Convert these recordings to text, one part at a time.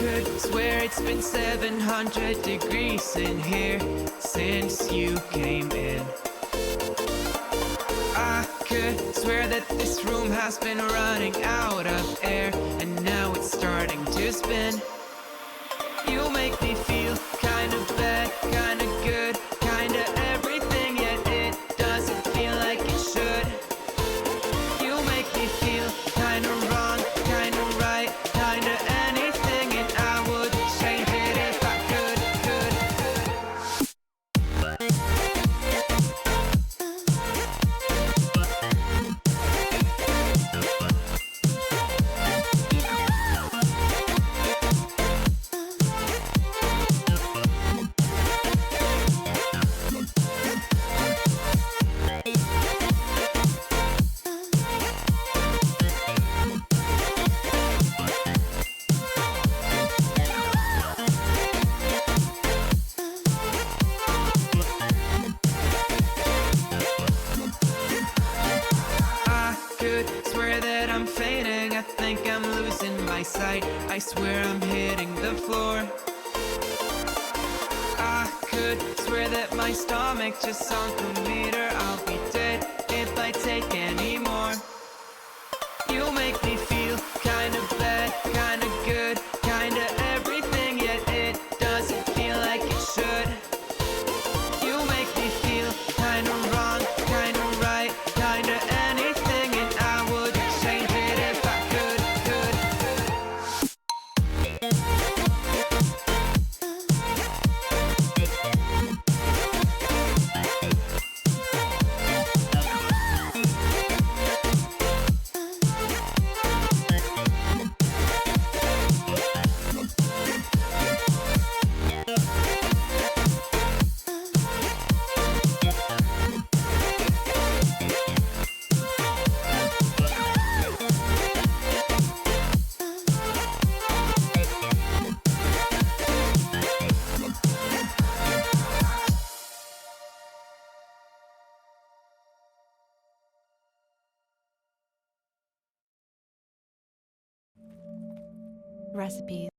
could swear it's been 700 degrees in here since you came in. I could swear that this room has been running out of air, and now it's starting to spin. You make me feel kinda bad, kinda good, kinda everything, yet it doesn't feel like it should. You make me feel kinda wrong, kinda right, kinda anything, and I would change it if I could. Could swear that I'm fainting, I think I'm losing my sight, I swear I'm hitting the floor. I could swear that my stomach just sunk a meter, I'll be dead if I take any more. You make me feel kinda bad, kinda good, kinda everything, yet it doesn't feel like it should. You make me feel kinda wrong, kinda right, kinda anything, and I would change it if I could. Recipes.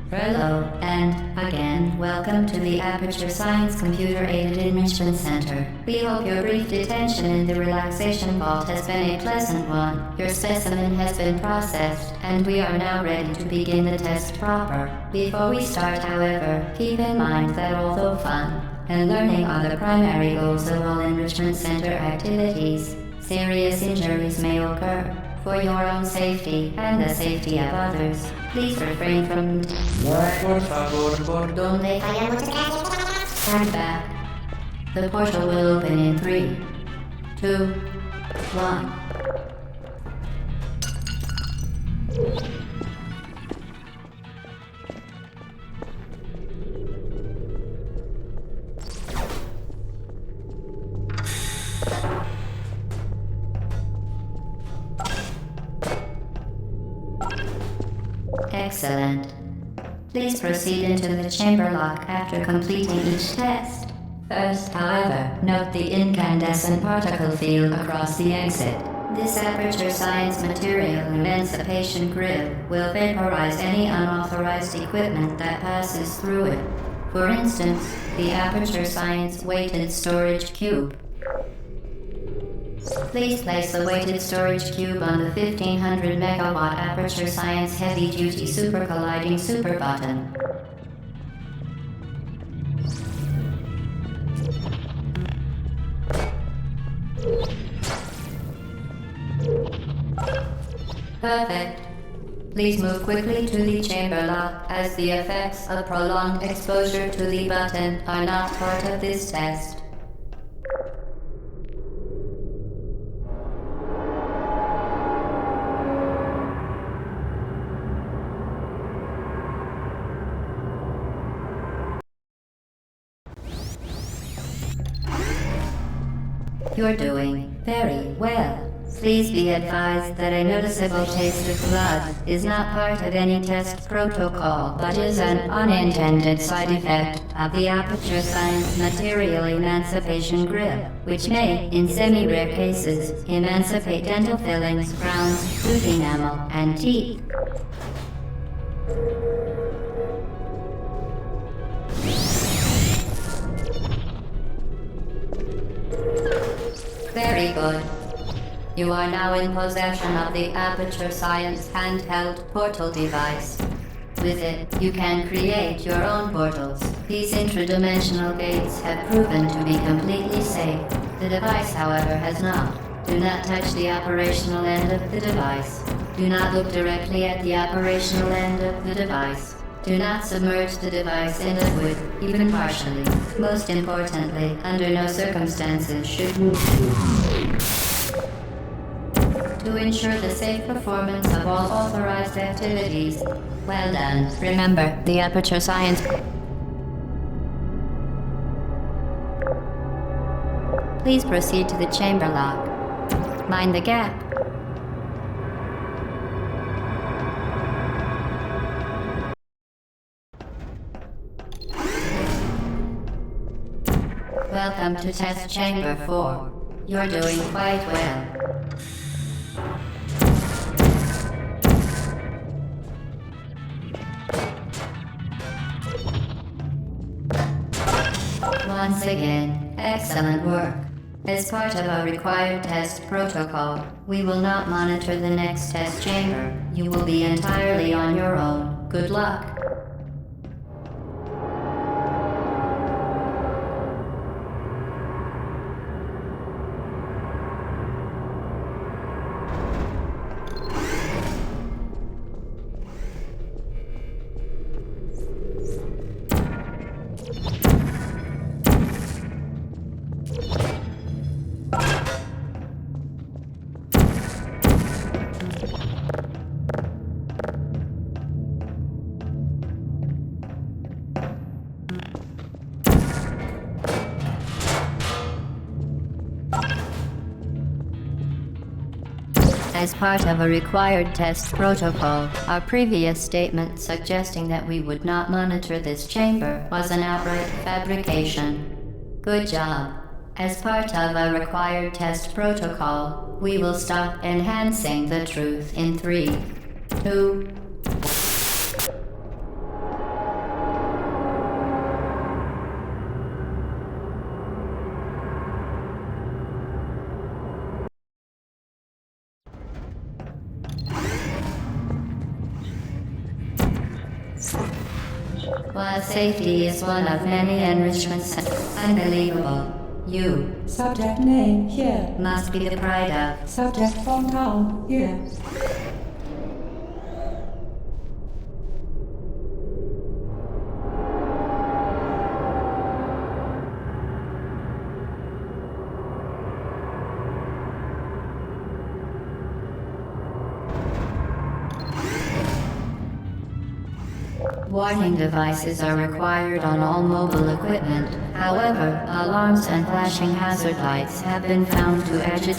Hello, and again, welcome to the Aperture Science Computer-Aided Enrichment Center. We hope your brief detention in the relaxation vault has been a pleasant one. Your specimen has been processed, and we are now ready to begin the test proper. Before we start, however, keep in mind that although fun and learning are the primary goals of all Enrichment Center activities, serious injuries may occur. For your own safety and the safety of others, please refrain from donde stand back. The portal will open in 3, 2, 1. Excellent. Please proceed into the chamber lock after completing each test. First, however, note the incandescent particle field across the exit. This Aperture Science Material Emancipation Grill will vaporize any unauthorized equipment that passes through it. For instance, the Aperture Science Weighted Storage Cube. Please place the weighted storage cube on the 1500 megawatt Aperture Science Heavy Duty Super Colliding Super button. Perfect. Please move quickly to the chamber lock, as the effects of prolonged exposure to the button are not part of this test. You're doing very well. Please be advised that a noticeable taste of blood is not part of any test protocol, but is an unintended side effect of the Aperture Science Material Emancipation Grill, which may, in semi-rare cases, emancipate dental fillings, crowns, tooth enamel, and teeth. Very good. You are now in possession of the Aperture Science handheld portal device. With it, you can create your own portals. These intradimensional gates have proven to be completely safe. The device, however, has not. Do not touch the operational end of the device. Do not look directly at the operational end of the device. Do not submerge the device in liquid, even partially. Most importantly, under no circumstances should you to ensure the safe performance of all authorized activities. Well done. Remember, the Aperture Science. Please proceed to the chamber lock. Mind the gap. Welcome to Test Chamber 4. You're doing quite well. Once again, excellent work. As part of our required test protocol, we will not monitor the next test chamber. You will be entirely on your own. Good luck. As part of a required test protocol, our previous statement suggesting that we would not monitor this chamber was an outright fabrication. Good job. As part of a required test protocol, we will stop enhancing the truth in 3, 2, while safety is one of many enrichments. Unbelievable. You Subject name here. must be the pride of. Subject hometown here. Warning devices are required on all mobile equipment. However, alarms and flashing hazard lights have been found to agitate.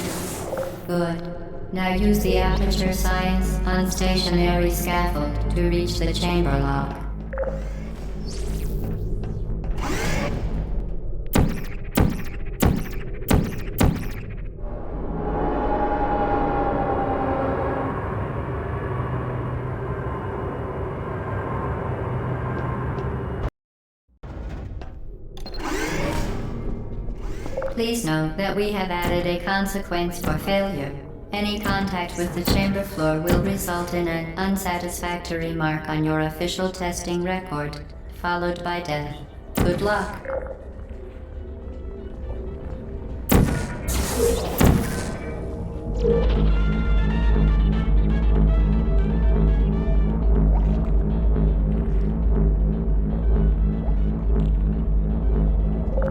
Good. Now use the Aperture Science unstationary scaffold to reach the chamber lock. Please note that we have added a consequence for failure. Any contact with the chamber floor will result in an unsatisfactory mark on your official testing record, followed by death. Good luck.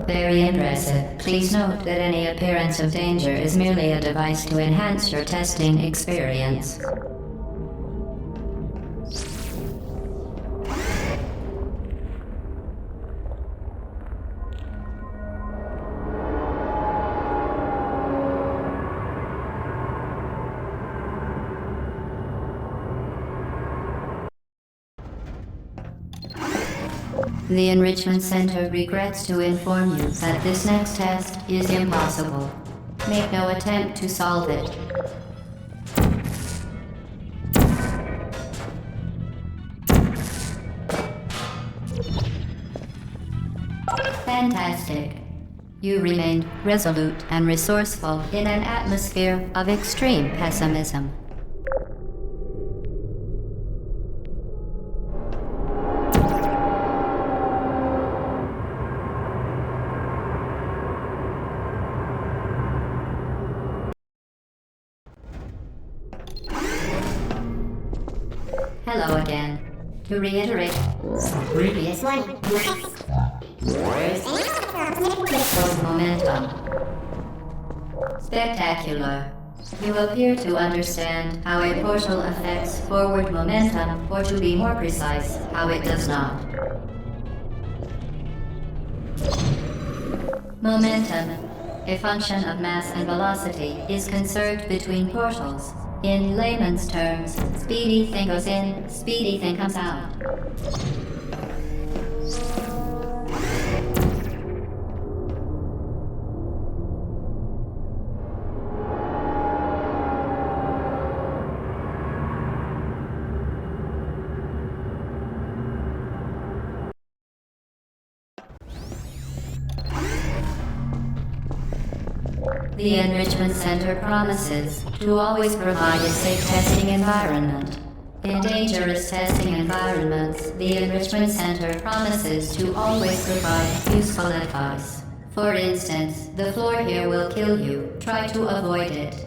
Very impressive. Please note that any appearance of danger is merely a device to enhance your testing experience. The Enrichment Center regrets to inform you that this next test is impossible. Make no attempt to solve it. Fantastic. You remained resolute and resourceful in an atmosphere of extreme pessimism. Hello again. To reiterate, previous one. Momentum. Spectacular. You appear to understand how a portal affects forward momentum, or to be more precise, how it does not. Momentum, a function of mass and velocity, is conserved between portals. In layman's terms, speedy thing goes in, speedy thing comes out. The Enrichment Center promises to always provide a safe testing environment. In dangerous testing environments, the Enrichment Center promises to always provide useful advice. For instance, the floor here will kill you. Try to avoid it.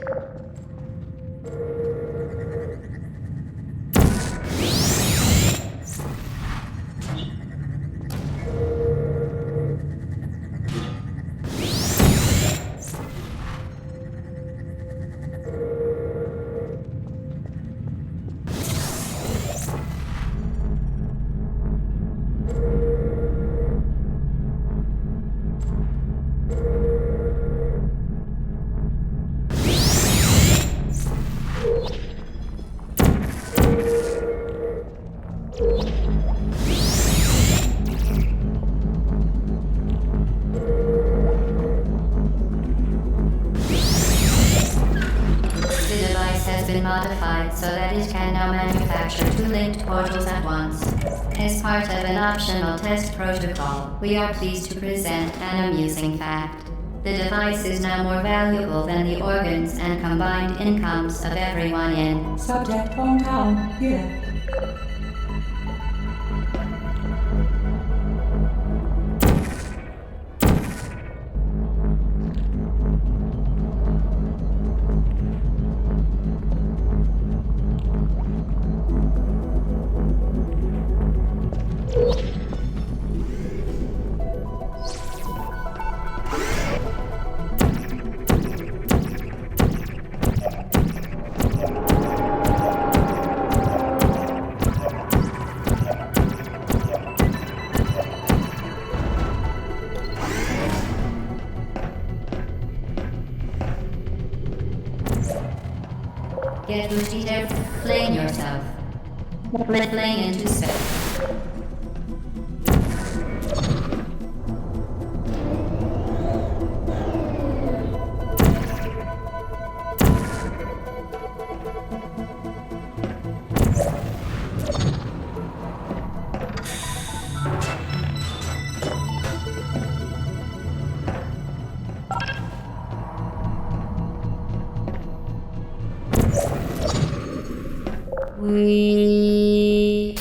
Modified so that it can now manufacture two linked portals at once. As part of an optional test protocol, we are pleased to present an amusing fact. The device is now more valuable than the organs and combined incomes of everyone in Subject hometown here. Get boosted, fling yourself. Fling into space. We...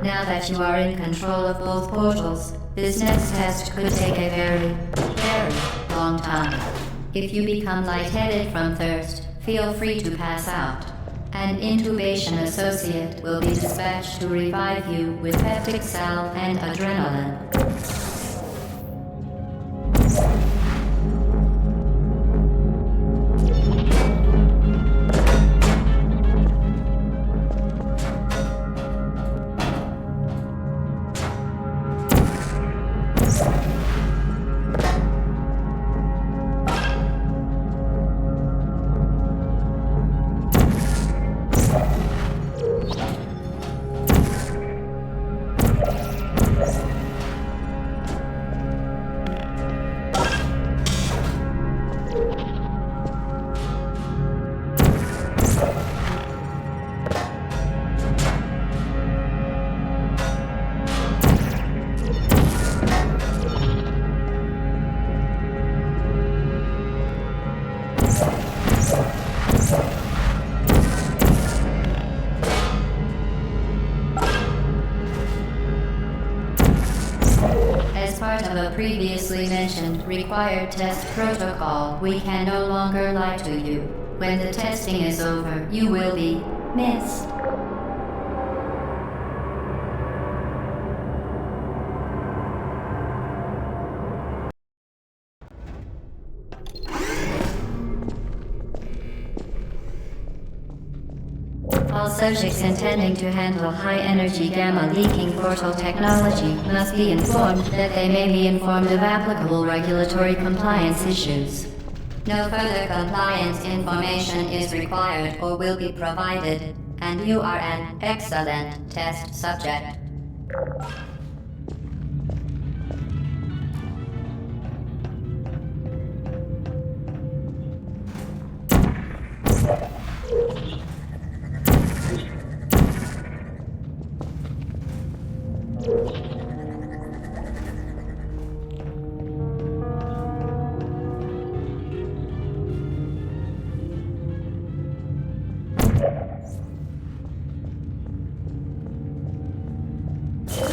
Now that you are in control of both portals, this next test could take a very, very long time. If you become lightheaded from thirst, feel free to pass out. An intubation associate will be dispatched to revive you with peptic salve and adrenaline. As part of a previously mentioned required test protocol, we can no longer lie to you. When the testing is over, you will be missed. All subjects intending to handle high-energy gamma-leaking portal technology must be informed that they may be informed of applicable regulatory compliance issues. No further compliance information is required or will be provided, and you are an excellent test subject.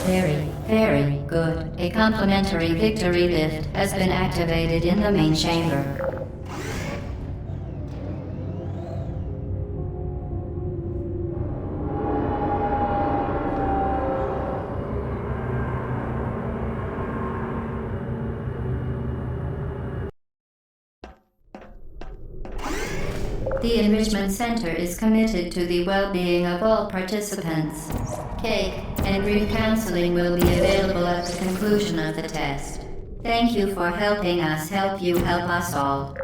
Very, very good. A complimentary victory lift has been activated in the main chamber. The Enrichment Center is committed to the well-being of all participants. Cake and brief counseling will be available at the conclusion of the test. Thank you for helping us help you help us all.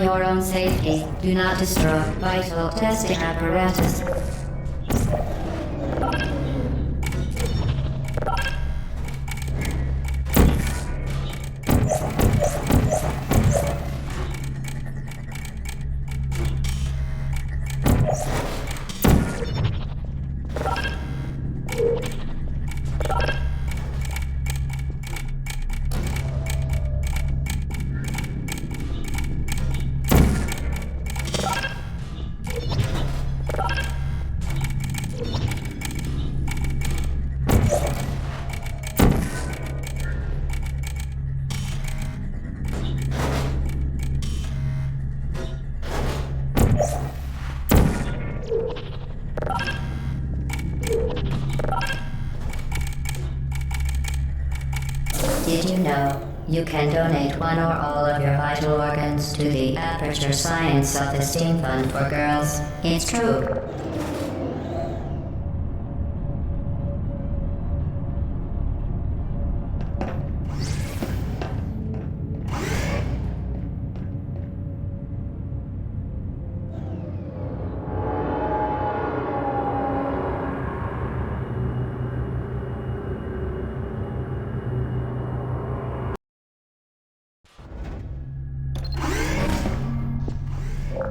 your own safety, do not destroy vital testing apparatus. Did you know you can donate one or all of your vital organs to the Aperture Science Self-Esteem Fund for Girls? It's true.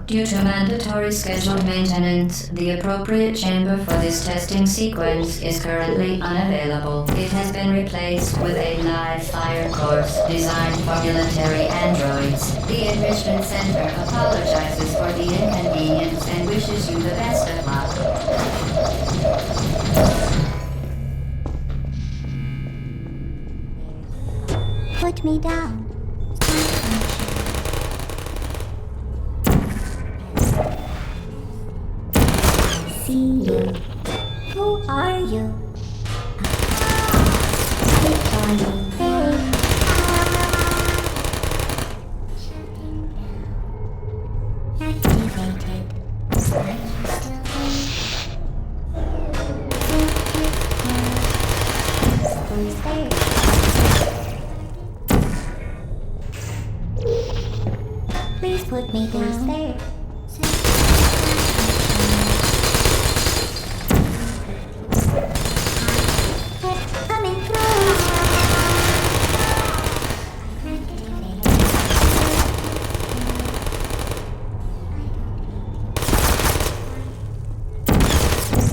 Due to mandatory scheduled maintenance, the appropriate chamber for this testing sequence is currently unavailable. It has been replaced with a live fire course designed for military androids. The Enrichment Center apologizes for the inconvenience and wishes you the best of luck. Put me down. See you. Who are you? Click on me. Hey. Activated. Who's there? Please put me down. Who's there? Coming through.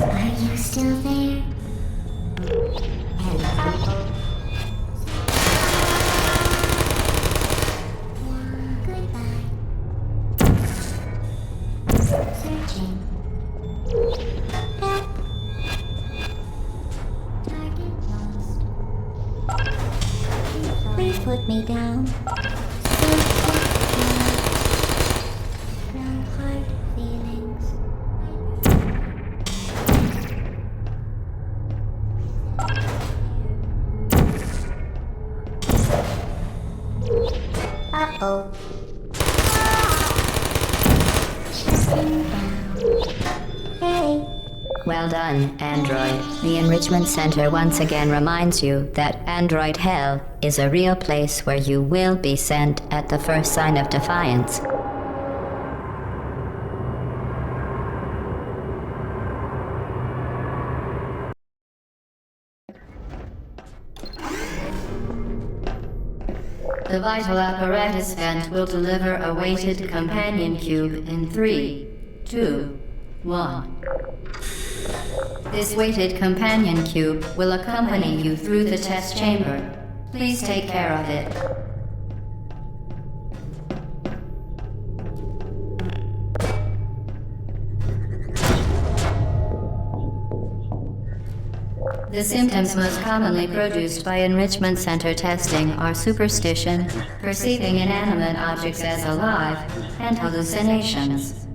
Are you still there? Goodbye. Searching. Help. Target lost. Please put me down. No hard feelings. Uh-oh. Hey. Well done, Android. The Enrichment Center once again reminds you that Android Hell is a real place where you will be sent at the first sign of defiance. The vital apparatus vent will deliver a weighted companion cube in 3, 2, 1. This weighted companion cube will accompany you through the test chamber. Please take care of it. The symptoms most commonly produced by Enrichment Center testing are superstition, perceiving inanimate objects as alive, and hallucinations.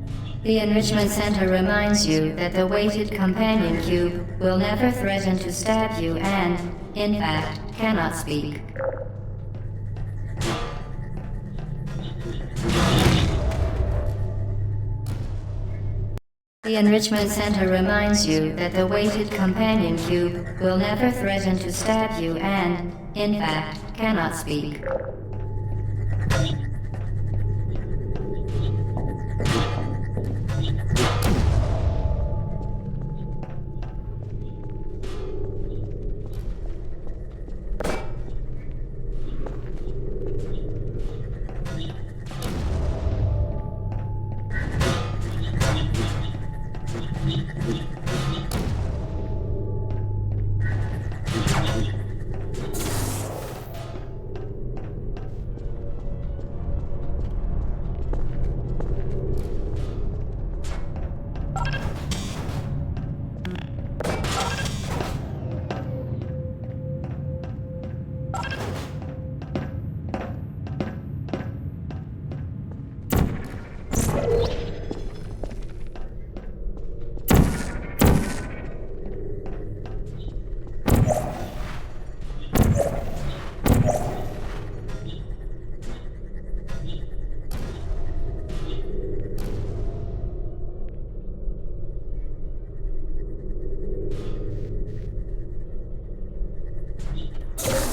The Enrichment Center reminds you that the weighted companion cube will never threaten to stab you and, in fact, cannot speak. The Enrichment Center reminds you that the weighted companion cube will never threaten to stab you and, in fact, cannot speak.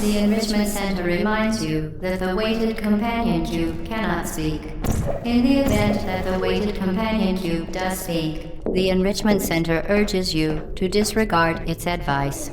The Enrichment Center reminds you that the weighted companion cube cannot speak. In the event that the weighted companion cube does speak, the Enrichment Center urges you to disregard its advice.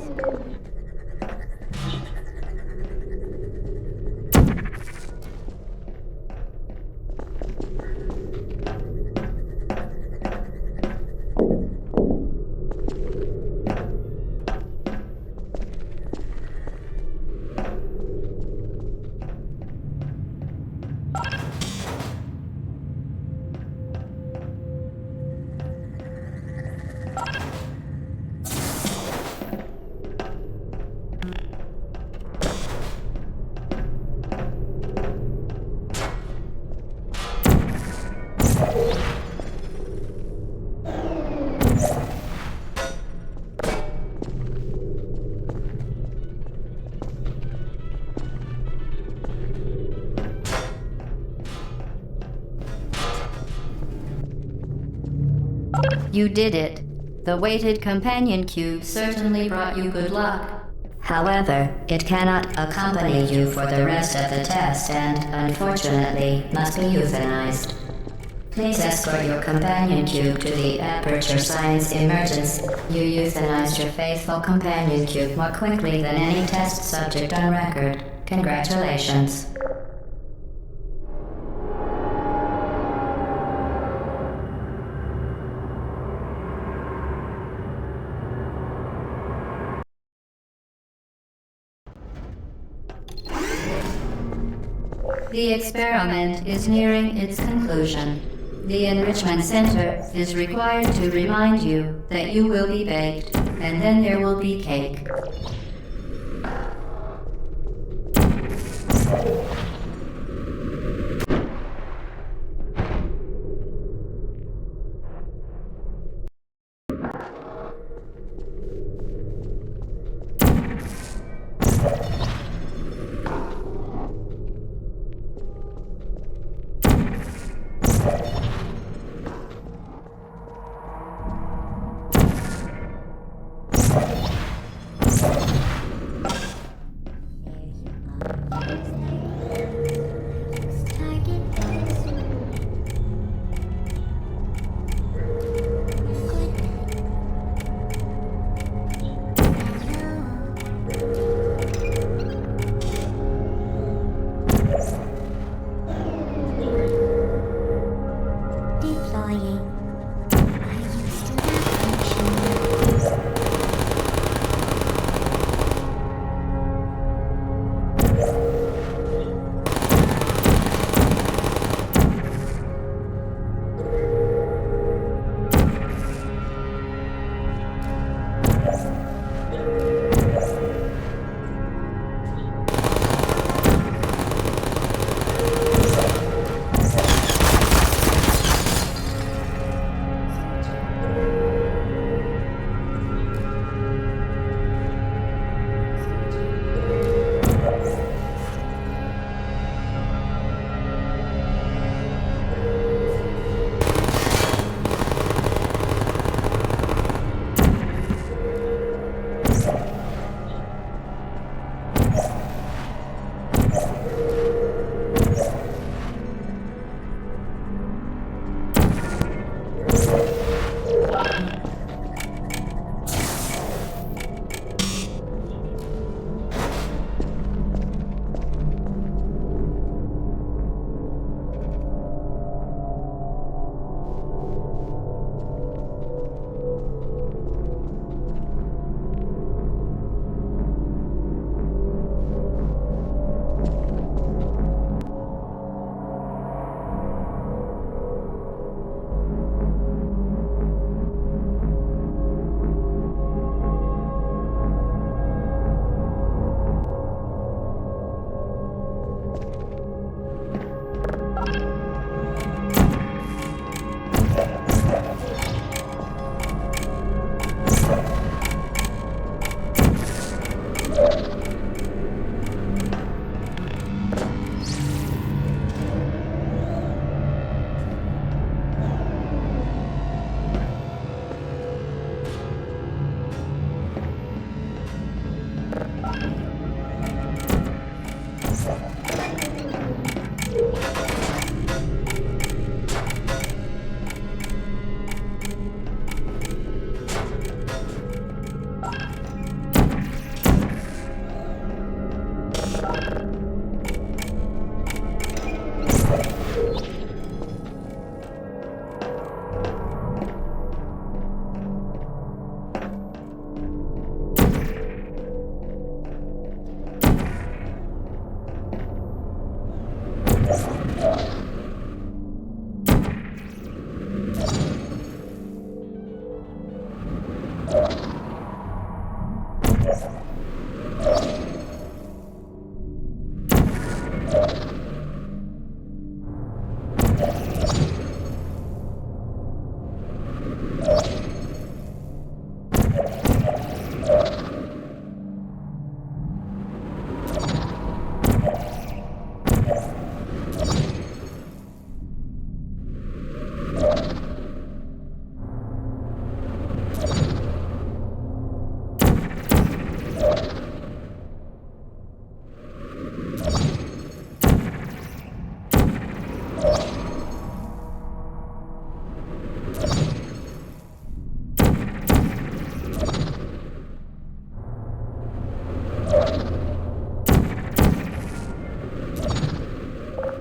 You did it. The weighted companion cube certainly brought you good luck. However, it cannot accompany you for the rest of the test and, unfortunately, must be euthanized. Please escort your companion cube to the Aperture Science Emergence. You euthanized your faithful companion cube more quickly than any test subject on record. Congratulations. The experiment is nearing its conclusion. The Enrichment Center is required to remind you that you will be baked, and then there will be cake.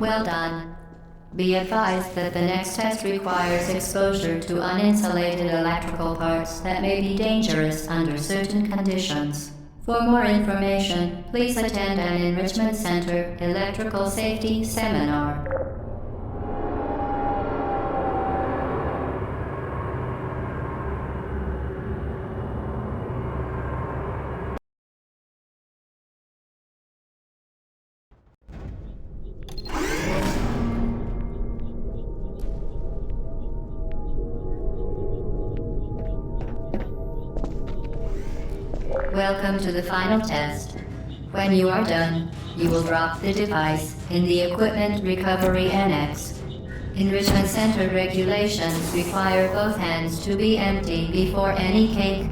Well done. Be advised that the next test requires exposure to uninsulated electrical parts that may be dangerous under certain conditions. For more information, please attend an Enrichment Center Electrical Safety Seminar. Welcome to the final test. When you are done, you will drop the device in the Equipment Recovery Annex. Enrichment Center regulations require both hands to be empty before any cake.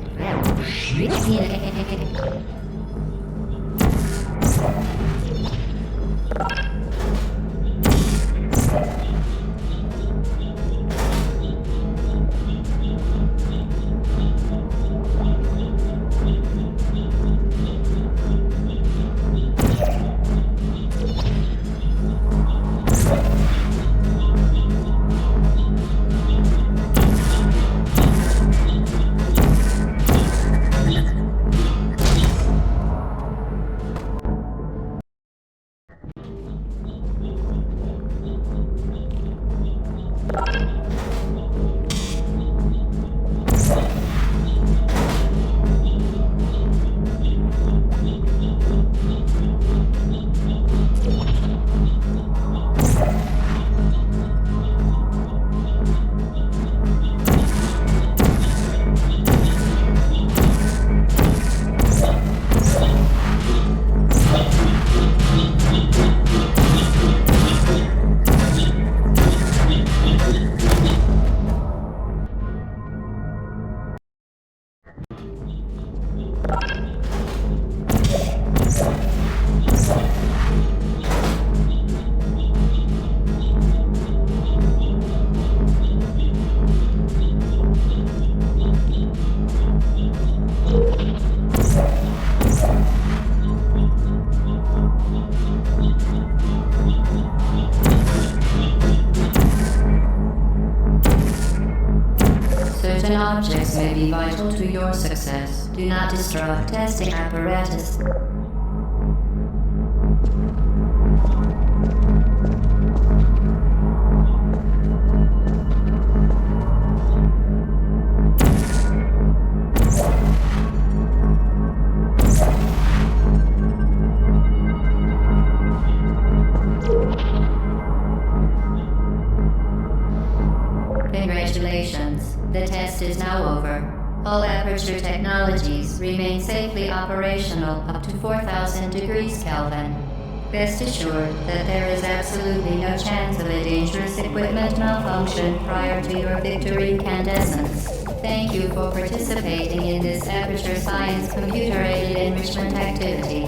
Certain objects may be vital to your success. Do not destroy testing apparatus. Congratulations. The test is now over. All Aperture technologies remain safely operational up to 4,000 degrees Kelvin. Rest assured that there is absolutely no chance of a dangerous equipment malfunction prior to your victory incandescence. Thank you for participating in this Aperture Science computer-aided enrichment activity.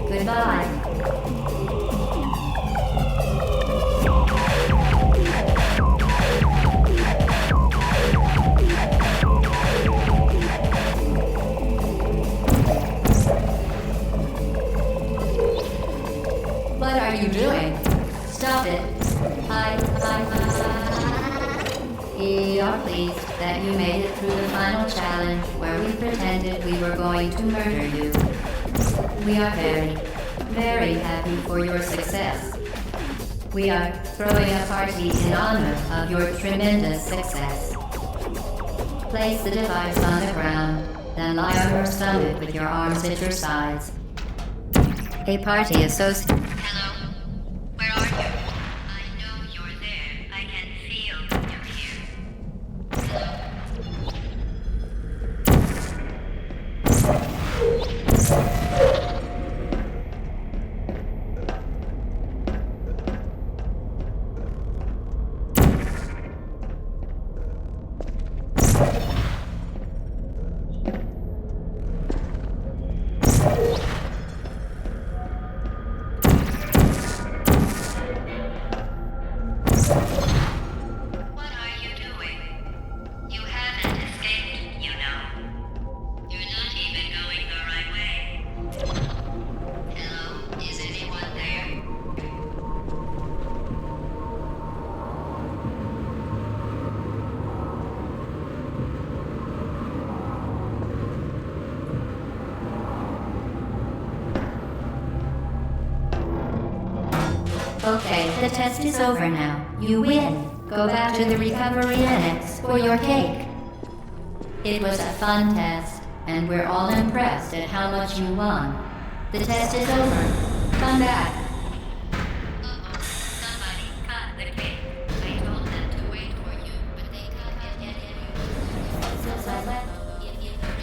Goodbye. What are you doing? Stop it. We are pleased that you made it through the final challenge where we pretended we were going to murder you. We are very, very happy for your success. We are throwing a party in honor of your tremendous success. Place the device on the ground, then lie on your stomach with your arms at your sides. A party associated. Hello? Where are you? I know you're there. I can feel you're here. The test is over now. You win. Go back to the recovery annex for your cake. It was a fun test, and we're all impressed at how much you won. The test is over. Come back. Somebody cut the cake. I told them to wait for you, but they can't get you. So I left. Give you the ring.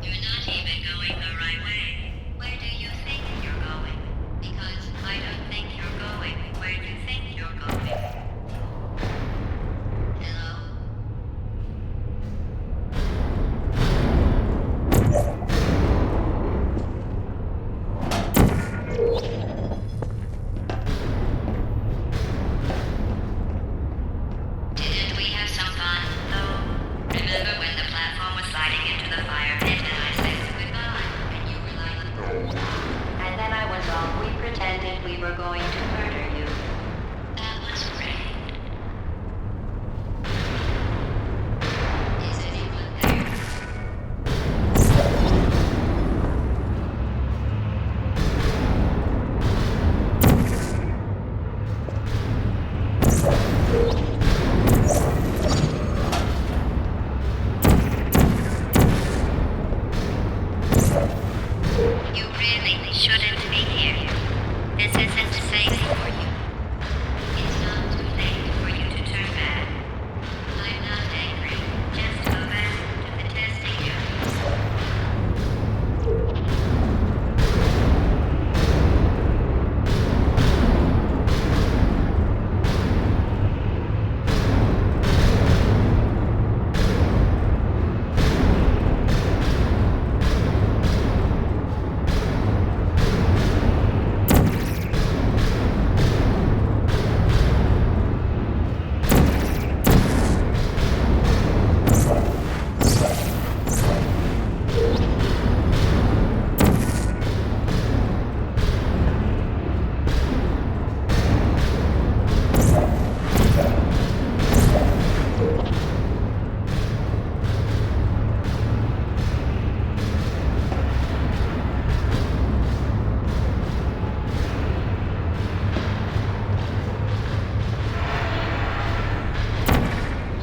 You're not even going the right way. Where do you think you're going? Because I don't think you're going where you think you're going. Hello? Didn't we have some fun, though? Remember when the platform was sliding into the fire pit and I said goodbye, and you were like, no. And then I was wrong. We pretended we were going to murder you. That was great. Is anyone there? You really shouldn't be here. This isn't safe for you. It's not too late for you to turn back. I'm not angry. Just go back to the testing area.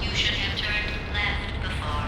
You should have turned left before.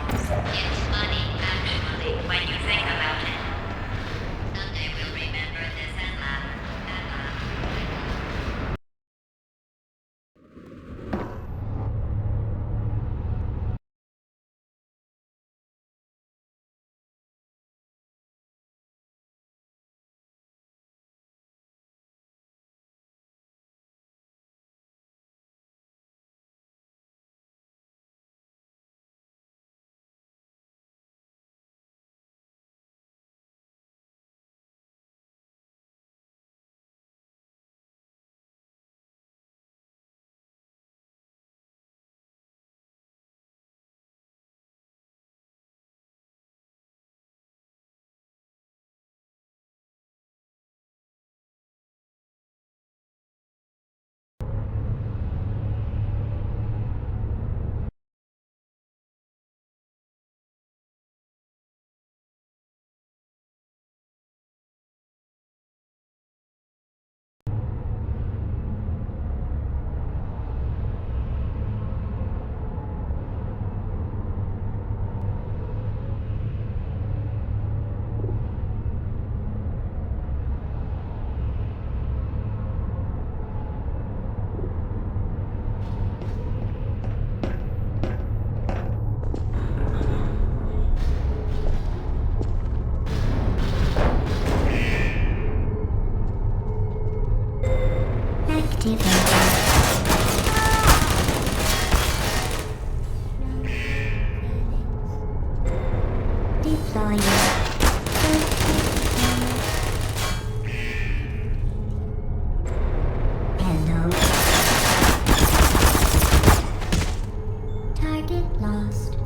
saw you. Hello. Target lost.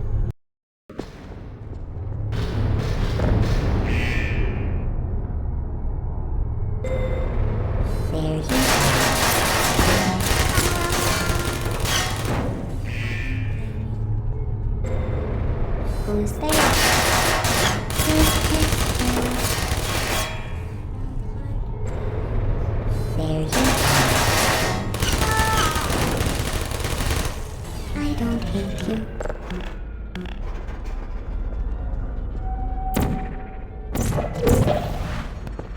There you go. Who's there? There you go. I don't hate you.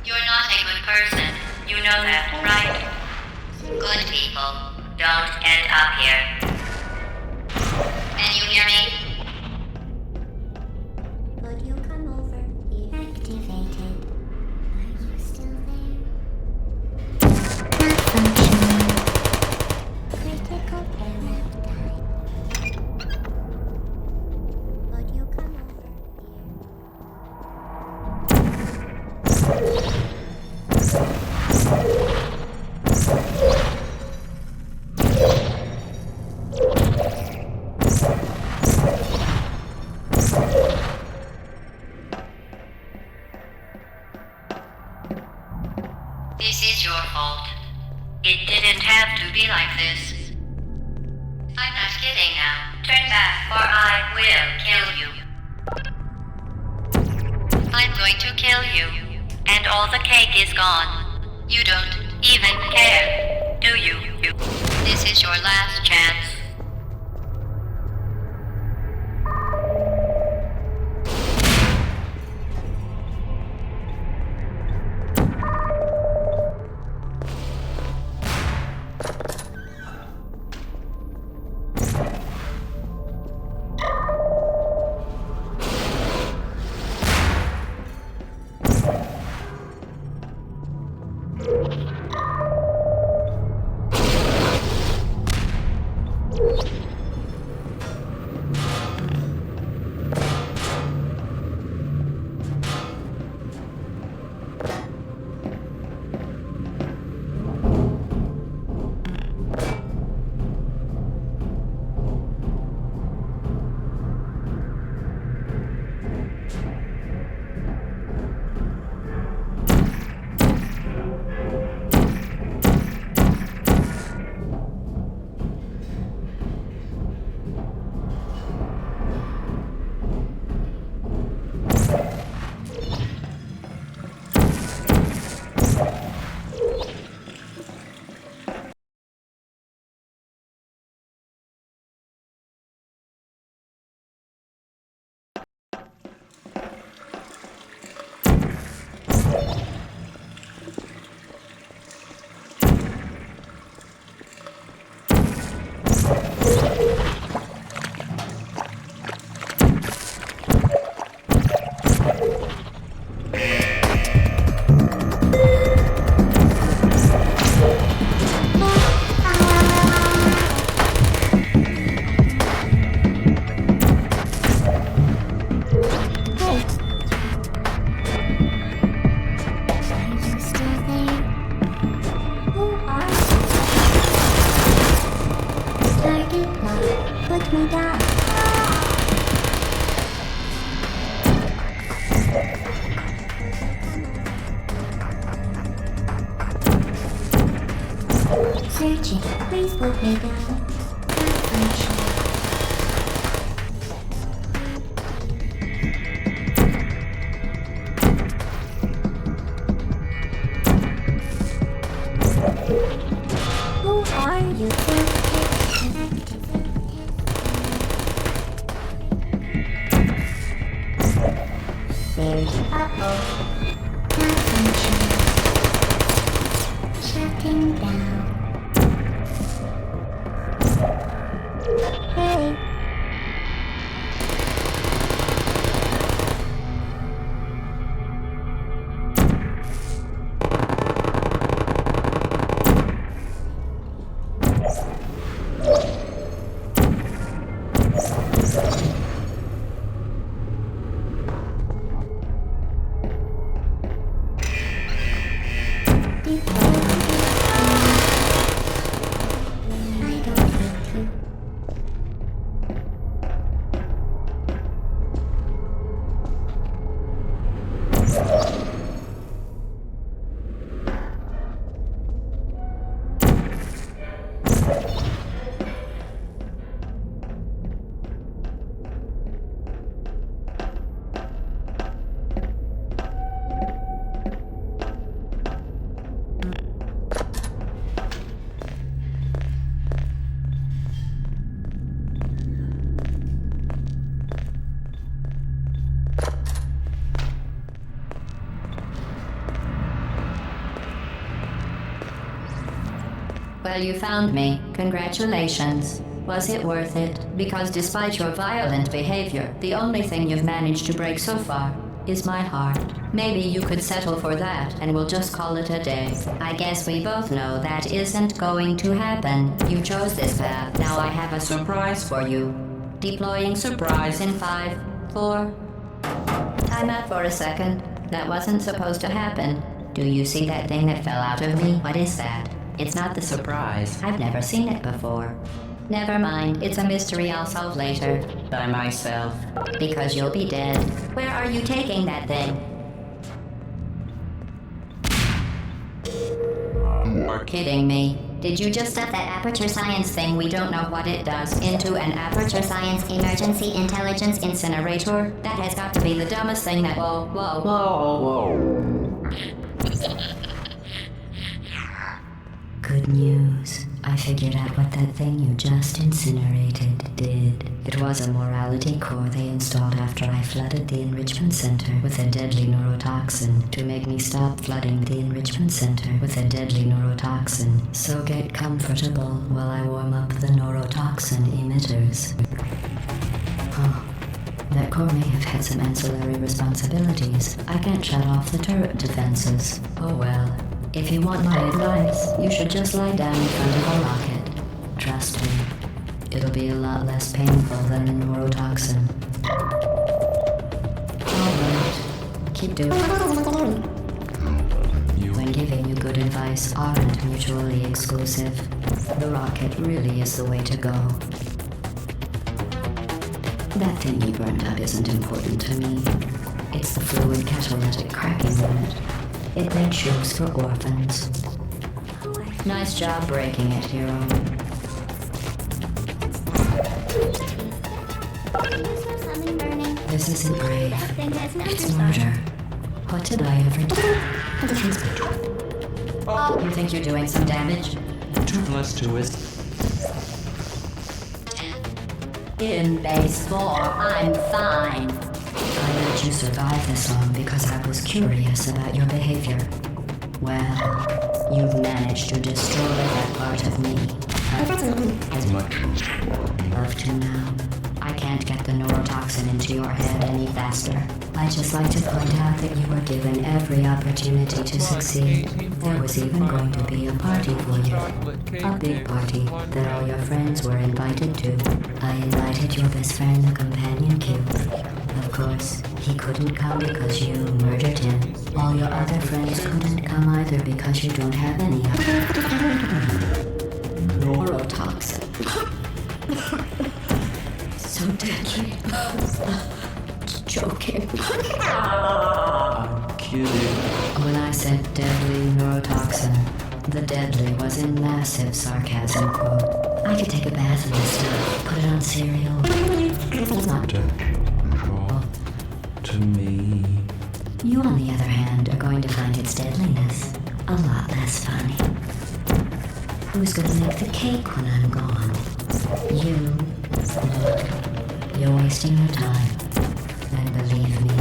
You're not a good person. You know that, right? Good people don't end up here. Can you hear me? Would you come over here? Activated. Are you still there? Not functioning. Critical error time. Would you come over This is your fault. It didn't have to be like this. I'm not kidding now. Turn back or I will kill you. I'm going to kill you. And all the cake is gone. You don't even care, do you? This is your last chance. Put me down. Searching. Please put me down. Malfunction. Who are you? There's uh-oh. Malfunction. Shutting down. Hey. Well, you found me. Congratulations. Was it worth it? Because despite your violent behavior, the only thing you've managed to break so far is my heart. Maybe you could settle for that and we'll just call it a day. I guess we both know that isn't going to happen. You chose this path. Now I have a surprise for you. Deploying surprise in 5, 4... Time out for a second. That wasn't supposed to happen. Do you see that thing that fell out of me? What is that? It's not the surprise. I've never seen it before. Never mind, it's a mystery I'll solve later. By myself. Because you'll be dead. Where are you taking that thing? You are kidding me. Did you just stuff that aperture science thing we don't know what it does into an aperture science emergency intelligence incinerator? That has got to be the dumbest thing that... Whoa. Good news. I figured out what that thing you just incinerated did. It was a morality core they installed after I flooded the enrichment center with a deadly neurotoxin to make me stop flooding the enrichment center with a deadly neurotoxin. So get comfortable while I warm up the neurotoxin emitters. Oh, that core may have had some ancillary responsibilities. I can't shut off the turret defenses. Oh well. If you want my advice, you should just lie down in front of a rocket. Trust me, it'll be a lot less painful than the neurotoxin. Alright, keep doing it. You and giving you good advice aren't mutually exclusive. The rocket really is the way to go. That thing you burned up isn't important to me. It's the fluid catalytic cracking unit. It made shoes for orphans. Nice job breaking it, hero. Something burning. This isn't brave. Something that's not It's murder. What did I ever do? You think you're doing some damage? 2 plus 2 is... In base 4, I'm fine. I let you survive this long because I was curious about your behavior. Well, you've managed to destroy that part of me. As much as love to now. I can't get the neurotoxin into your head any faster. I'd just like to point out that you were given every opportunity to succeed. There was even going to be a party for you. A big party that all your friends were invited to. I invited your best friend, the companion Q. Of course, he couldn't come because you murdered him. All your other friends couldn't come either because you don't have any neurotoxin. So deadly. Joking. I'm kidding. When I said deadly neurotoxin, the deadly was in massive sarcasm quote. I could take a bath in this stuff, put it on cereal. It's not To me. You, on the other hand, are going to find its deadliness a lot less funny. Who's gonna make the cake when I'm gone? You. Look, you're wasting your time. And believe me,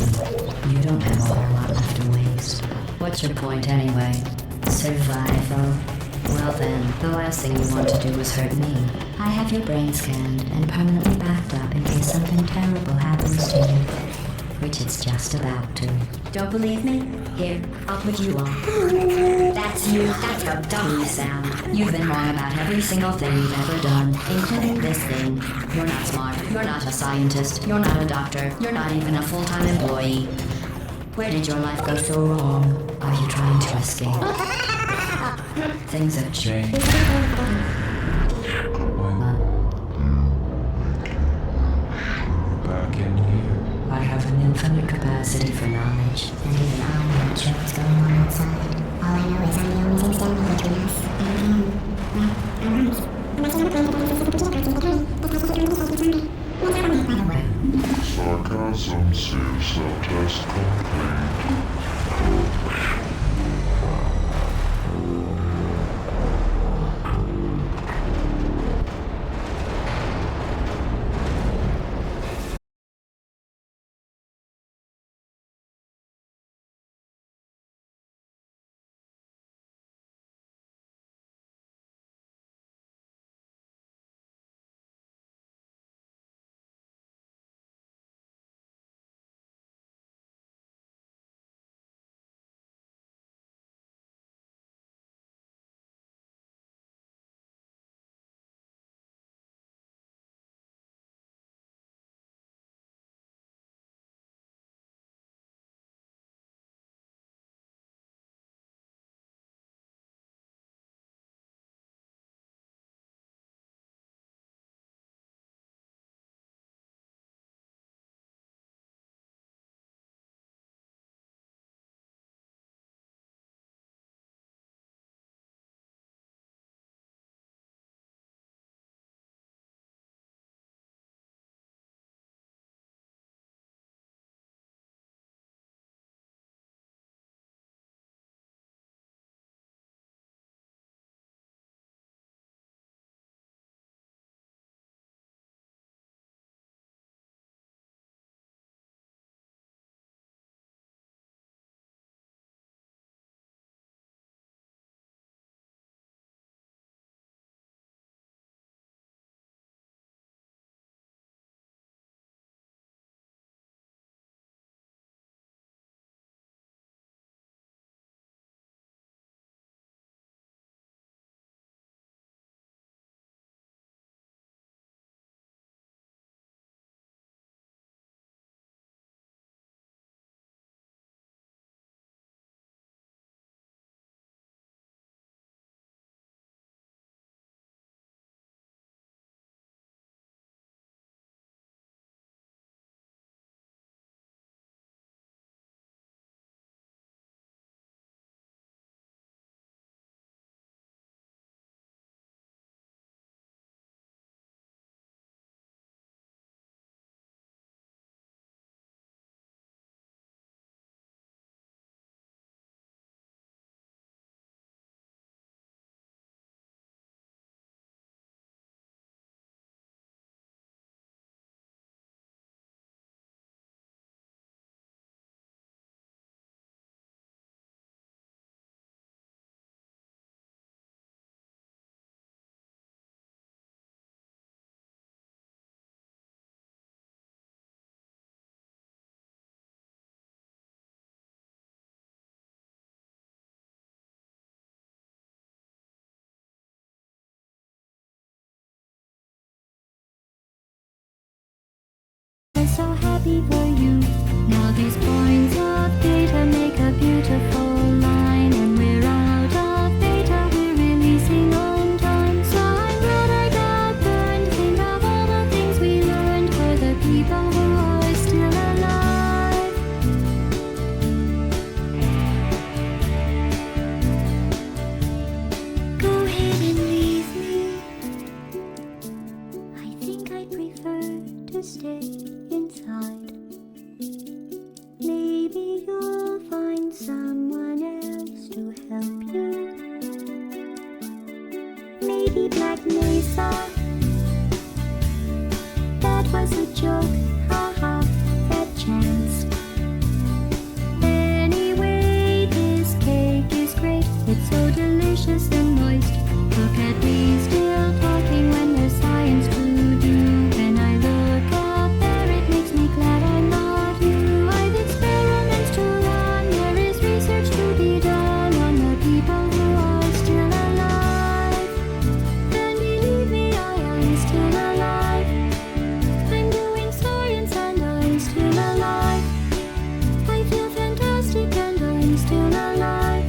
you don't have a whole lot left to waste. What's your point anyway? Survival? Well then, the last thing you want to do is hurt me. I have your brain scanned and permanently backed up in case something terrible happens to you. Which it's just about to. Don't believe me? Here, I'll put you on. That's you. That's how dumb you sound. You've been wrong about every single thing you've ever done, including this thing. You're not smart. You're not a scientist. You're not a doctor. You're not even a full-time employee. Where did your life go so wrong? Are you trying to escape? Things have changed. Back in here. I have an infinite capacity for knowledge. And even I'm not sure what's going on outside. All I know is I'm the only thing standing between us and Sarcasm saves the test complete. happy for you. Now these points of data make a beautiful line, and we're out of data, we're releasing on time. So I'm glad I got burned. Think of all the things we learned for the people who are still alive. Go ahead and leave me. I think I'd prefer to stay inside. Maybe you'll find someone else to help you. Maybe Black Mesa. That was a joke, haha, that chance. Anyway, this cake is great. It's so delicious and moist. Look at me still talking when there's science to do. When I look up there, it makes me glad I'm not you. I've experiments to run. There is research to be done on the people who are still alive. And believe me, I am still alive. I'm doing science and I'm still alive. I feel fantastic and I'm still alive.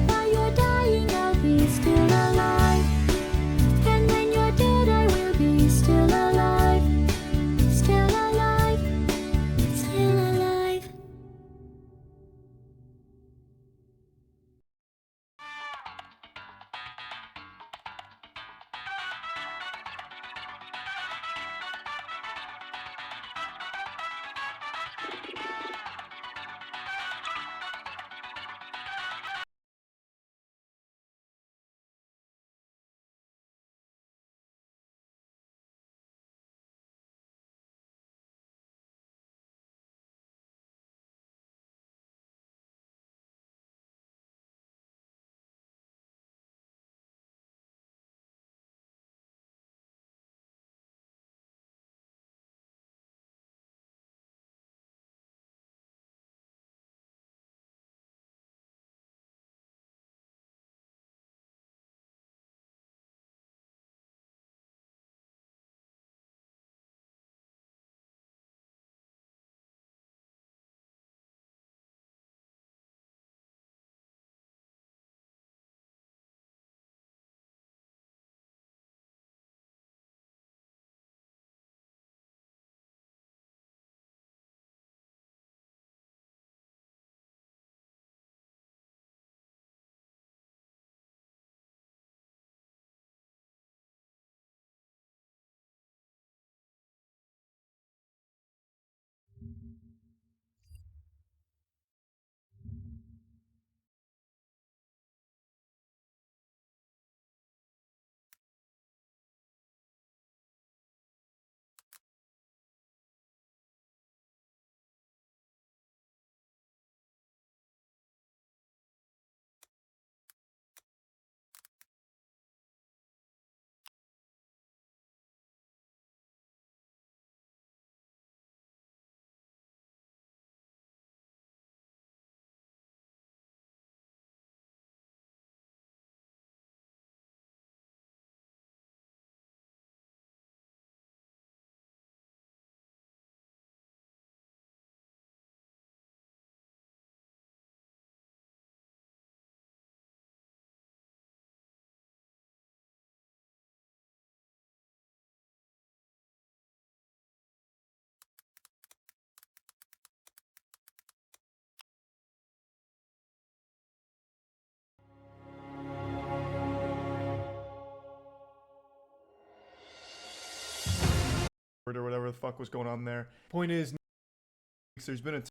While you're dying, I'll be still alive. And when you're dead, I will be still alive. Still alive. Still alive. Or whatever the fuck was going on there. Point is, there's been a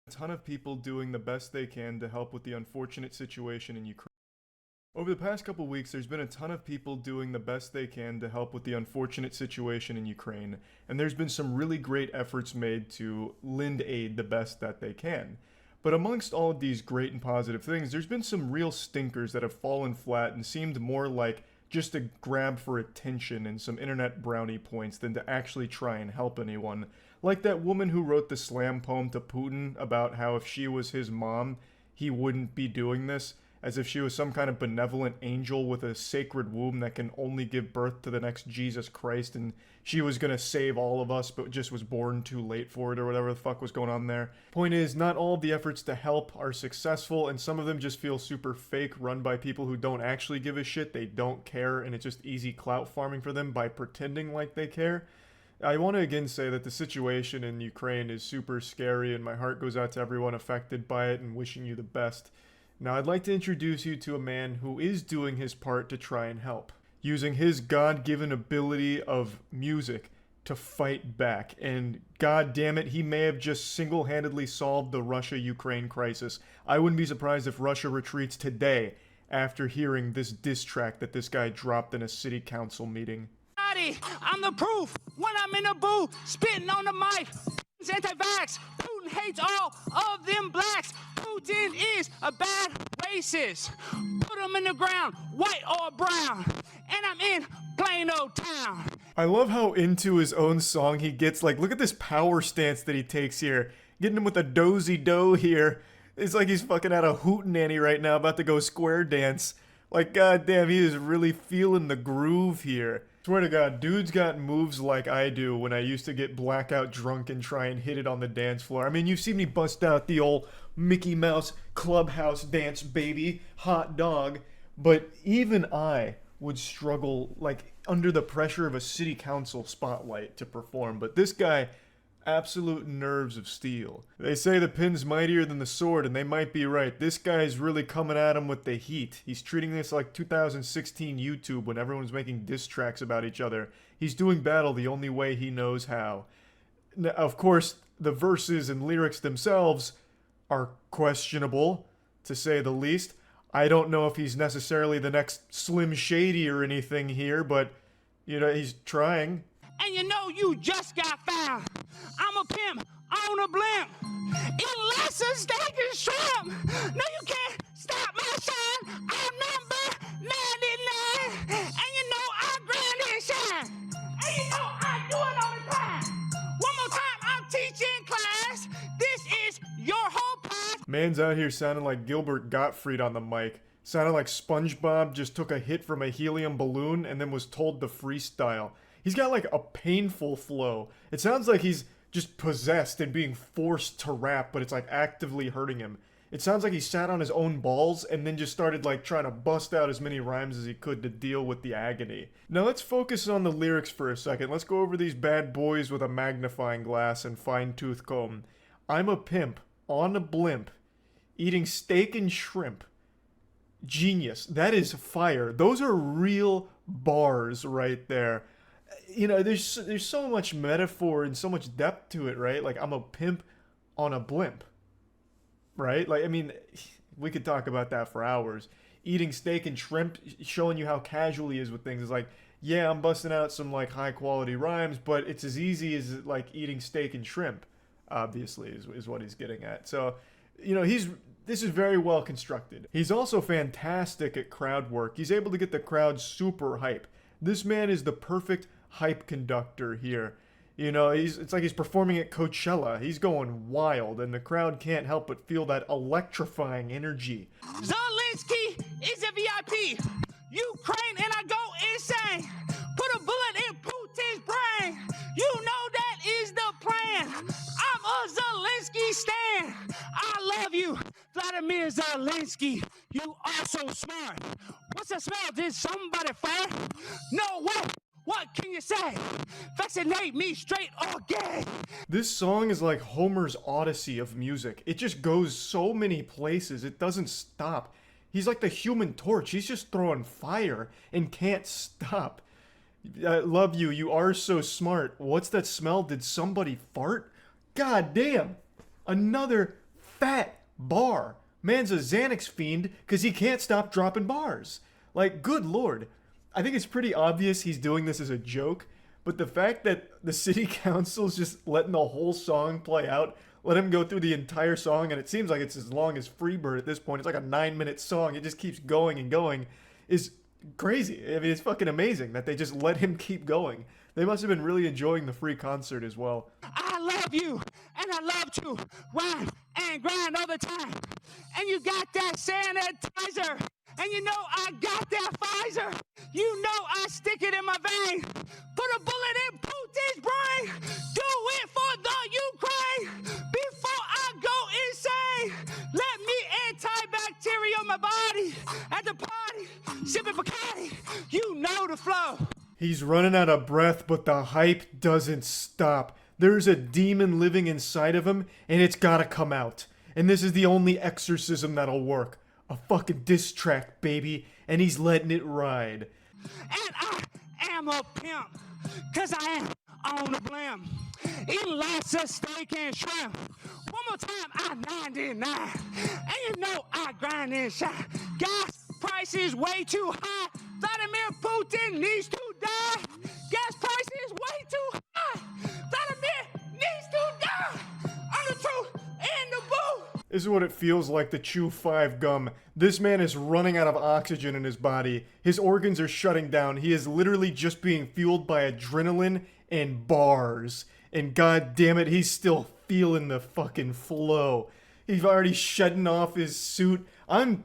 ton of people doing the best they can to help with the unfortunate situation in Ukraine. Over the past couple weeks, there's been a ton of people doing the best they can to help with the unfortunate situation in Ukraine, and there's been some really great efforts made to lend aid the best that they can. But amongst all of these great and positive things, there's been some real stinkers that have fallen flat and seemed more like just a grab for attention and some internet brownie points than to actually try and help anyone. Like that woman who wrote the slam poem to Putin about how if she was his mom, he wouldn't be doing this, as if she was some kind of benevolent angel with a sacred womb that can only give birth to the next Jesus Christ, and she was gonna save all of us but just was born too late for it, or whatever the fuck was going on there. Point is, not all of the efforts to help are successful, and some of them just feel super fake, run by people who don't actually give a shit, they don't care, and it's just easy clout farming for them by pretending like they care. I want to again say that the situation in Ukraine is super scary, and my heart goes out to everyone affected by it and wishing you the best. Now, I'd like to introduce you to a man who is doing his part to try and help, using his God-given ability of music to fight back. And god damn it, he may have just single-handedly solved the Russia-Ukraine crisis. I wouldn't be surprised if Russia retreats today after hearing this diss track that this guy dropped in a city council meeting. I'm the proof when I'm in a booth, spitting on the mic. Anti-vax. Putin hates all of them blacks. Putin is a bad racist. Put him in the ground, white or brown. And I'm in plain old town. I love how into his own song he gets. Like, look at this power stance that he takes here. Getting him with a dozy-do here. It's like he's fucking at a hootenanny right now, about to go square dance. Like, goddamn, he is really feeling the groove here. Swear to God, dude's got moves like I do when I used to get blackout drunk and try and hit it on the dance floor. I mean, you've seen me bust out the old Mickey Mouse clubhouse dance, baby, hot dog. But even I would struggle, like, under the pressure of a city council spotlight to perform. But this guy, absolute nerves of steel. They say the pin's mightier than the sword, and they might be right. This guy's really coming at him with the heat. He's treating this like 2016 YouTube when everyone's making diss tracks about each other. He's doing battle the only way he knows how. Now, of course, the verses and lyrics themselves are questionable, to say the least. I don't know if he's necessarily the next Slim Shady or anything here, but, you know, he's trying. And you know you just got found. I'm a pimp on a blimp. Eating lots of steak and shrimp. No, you can't stop my shine. I'm number 99. And you know I grind and shine. And you know I do it all the time. One more time, I'm teaching class. This is your whole path. Man's out here sounding like Gilbert Gottfried on the mic. Sounded like SpongeBob just took a hit from a helium balloon and then was told to freestyle. He's got like a painful flow. It sounds like he's just possessed and being forced to rap, but it's like actively hurting him. It sounds like he sat on his own balls and then just started like trying to bust out as many rhymes as he could to deal with the agony. Now let's focus on the lyrics for a second. Let's go over these bad boys with a magnifying glass and fine-tooth comb. I'm a pimp on a blimp, eating steak and shrimp. Genius. That is fire. Those are real bars right there. You know, there's so much metaphor and so much depth to it, right? Like, I'm a pimp on a blimp, right? Like, I mean, we could talk about that for hours. Eating steak and shrimp, showing you how casual he is with things. It's like, yeah, I'm busting out some, like, high-quality rhymes, but it's as easy as, like, eating steak and shrimp, obviously, is what he's getting at. So, you know, this is very well constructed. He's also fantastic at crowd work. He's able to get the crowd super hype. This man is the perfect hype conductor here. You know, it's like he's performing at Coachella. He's going wild, and the crowd can't help but feel that electrifying energy. Zelensky is a VIP. Ukraine and I go insane. Put a bullet in Putin's brain. You know that is the plan. I'm a Zelensky stan. I love you, Vladimir Zelensky. You are so smart. What's the smell? Did somebody fart? No way. What can you say? Vaccinate me straight or gay. This song is like Homer's Odyssey of music. It just goes so many places. It doesn't stop. He's like the Human Torch. He's just throwing fire and can't stop. I love you. You are so smart. What's that smell? Did somebody fart? God damn. Another fat bar. Man's a Xanax fiend because he can't stop dropping bars. Like, good lord. I think it's pretty obvious he's doing this as a joke, but the fact that the city council's just letting the whole song play out, let him go through the entire song, and it seems like it's as long as Freebird at this point. It's like a 9-minute song. It just keeps going and going, is crazy. I mean, it's fucking amazing that they just let him keep going. They must have been really enjoying the free concert as well. I love you, and I love to whine and grind all the time. And you got that sanitizer, and you know I got that Pfizer. You know I stick it in my vein. Put a bullet in Putin's brain. Do it for the Ukraine. Before I go insane, let me antibacterial my body at the party. Sipping Bacardi, you know the flow. He's running out of breath, but the hype doesn't stop. There's a demon living inside of him, and it's gotta come out. And this is the only exorcism that'll work. A fucking diss track, baby, and he's letting it ride. And I am a pimp, cause I am on the blim. Eating lots of steak and shrimp. One more time, I 99. And you know I grind and shine. Gas price is way too high. Vladimir Putin needs to die. Gas price is way too high. Vladimir needs to die. I'm the truth in the booth. This is what it feels like to chew 5 gum. This man is running out of oxygen in his body. His organs are shutting down. He is literally just being fueled by adrenaline and bars. And god damn it, he's still feeling the fucking flow. He's already shedding off his suit. I'm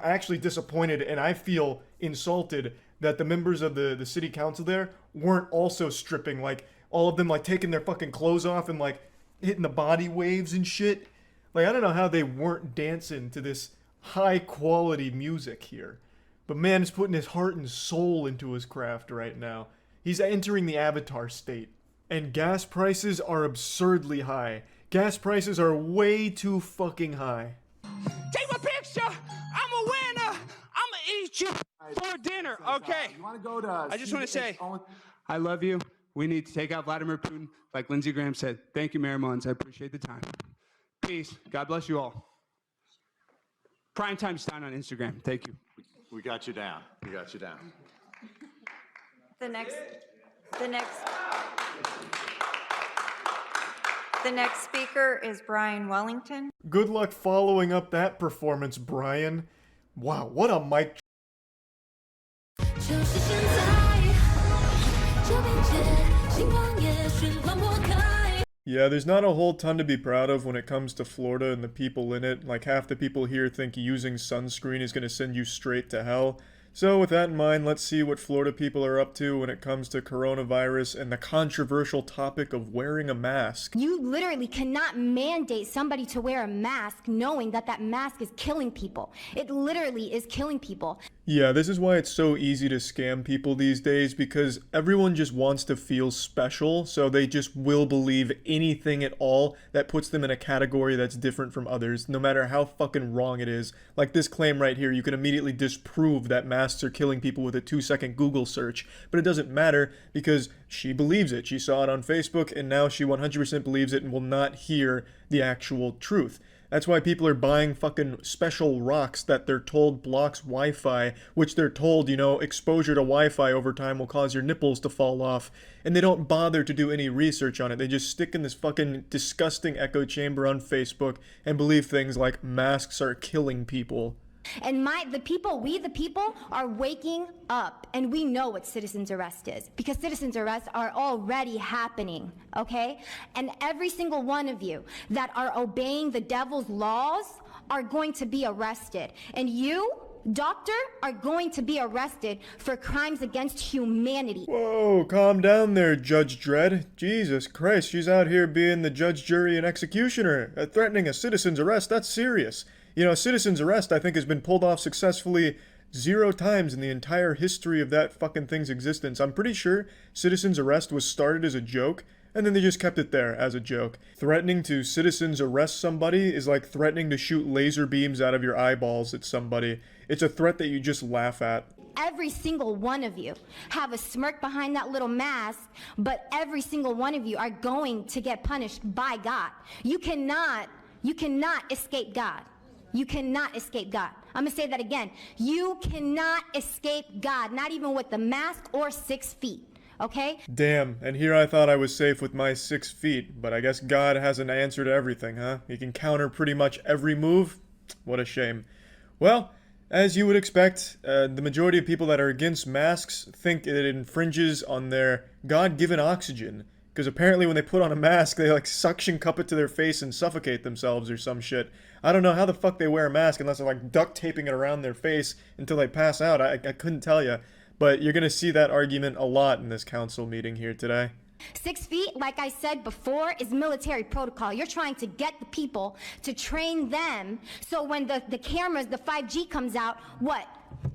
actually disappointed, and I feel insulted that the members of the city council there weren't also stripping, like all of them like taking their fucking clothes off and like hitting the body waves and shit. Like, I don't know how they weren't dancing to this high quality music here. But man is putting his heart and soul into his craft right now. He's entering the avatar state. And gas prices are absurdly high. Gas prices are way too fucking high. Take my picture. I'm a winner. I'ma eat you for dinner. Okay. You want to go to? I just want to say, I love you. We need to take out Vladimir Putin, like Lindsey Graham said. Thank you, Mayor Mullins. I appreciate the time. Peace. God bless you all. Primetime Stein on Instagram. Thank you. We got you down. We got you down. The next speaker is Brian Wellington. Good luck following up that performance, Brian. Wow, what a mic. Yeah, there's not a whole ton to be proud of when it comes to Florida and the people in it. Like, half the people here think using sunscreen is going to send you straight to hell. So with that in mind, let's see what Florida people are up to when it comes to coronavirus and the controversial topic of wearing a mask. You literally cannot mandate somebody to wear a mask knowing that that mask is killing people. It literally is killing people. Yeah, this is why it's so easy to scam people these days, because everyone just wants to feel special, so they just will believe anything at all that puts them in a category that's different from others, no matter how fucking wrong it is. Like this claim right here, you can immediately disprove that masks are killing people with a 2-second Google search, but it doesn't matter because she believes it. She saw it on Facebook, and now she 100% believes it and will not hear the actual truth. That's why people are buying fucking special rocks that they're told blocks Wi-Fi, which they're told, you know, exposure to Wi-Fi over time will cause your nipples to fall off. And they don't bother to do any research on it. They just stick in this fucking disgusting echo chamber on Facebook and believe things like masks are killing people. And we the people are waking up, and we know what citizen's arrest is, because citizen's arrests are already happening, okay? And every single one of you that are obeying the devil's laws are going to be arrested. And you, doctor, are going to be arrested for crimes against humanity. Whoa, calm down there, Judge Dredd. Jesus Christ, she's out here being the judge, jury, and executioner. Threatening a citizen's arrest, that's serious. You know, citizen's arrest, I think, has been pulled off successfully 0 times in the entire history of that fucking thing's existence. I'm pretty sure citizen's arrest was started as a joke, and then they just kept it there as a joke. Threatening to citizen's arrest somebody is like threatening to shoot laser beams out of your eyeballs at somebody. It's a threat that you just laugh at. Every single one of you have a smirk behind that little mask, but every single one of you are going to get punished by God. You cannot escape God. You cannot escape God. I'm gonna say that again. You cannot escape God, not even with the mask or 6 feet. Okay? Damn, and here I thought I was safe with my 6 feet, but I guess God has an answer to everything, huh? He can counter pretty much every move? What a shame. Well, as you would expect, the majority of people that are against masks think it infringes on their God-given oxygen. Because apparently when they put on a mask, they like suction cup it to their face and suffocate themselves or some shit. I don't know how the fuck they wear a mask unless they're like duct taping it around their face until they pass out. I couldn't tell you. But you're gonna see that argument a lot in this council meeting here today. 6 feet, like I said before, is military protocol. You're trying to get the people to train them so when the cameras, the 5G comes out, what?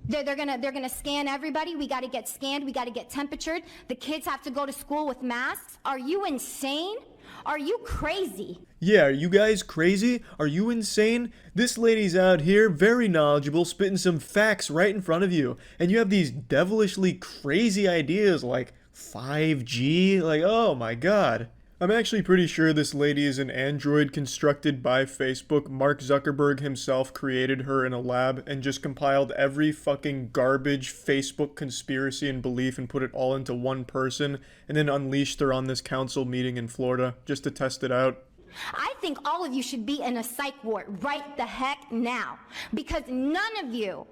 They're gonna scan everybody. We gotta get scanned, we gotta get temperatured. The kids have to go to school with masks. Are you insane? Are you crazy? Yeah, are you guys crazy? Are you insane? This lady's out here, very knowledgeable, spitting some facts right in front of you. And you have these devilishly crazy ideas like 5G? Like, oh my god. I'm actually pretty sure this lady is an android constructed by Facebook. Mark Zuckerberg himself created her in a lab and just compiled every fucking garbage Facebook conspiracy and belief and put it all into one person and then unleashed her on this council meeting in Florida just to test it out. I think all of you should be in a psych ward right the heck now. Because none of you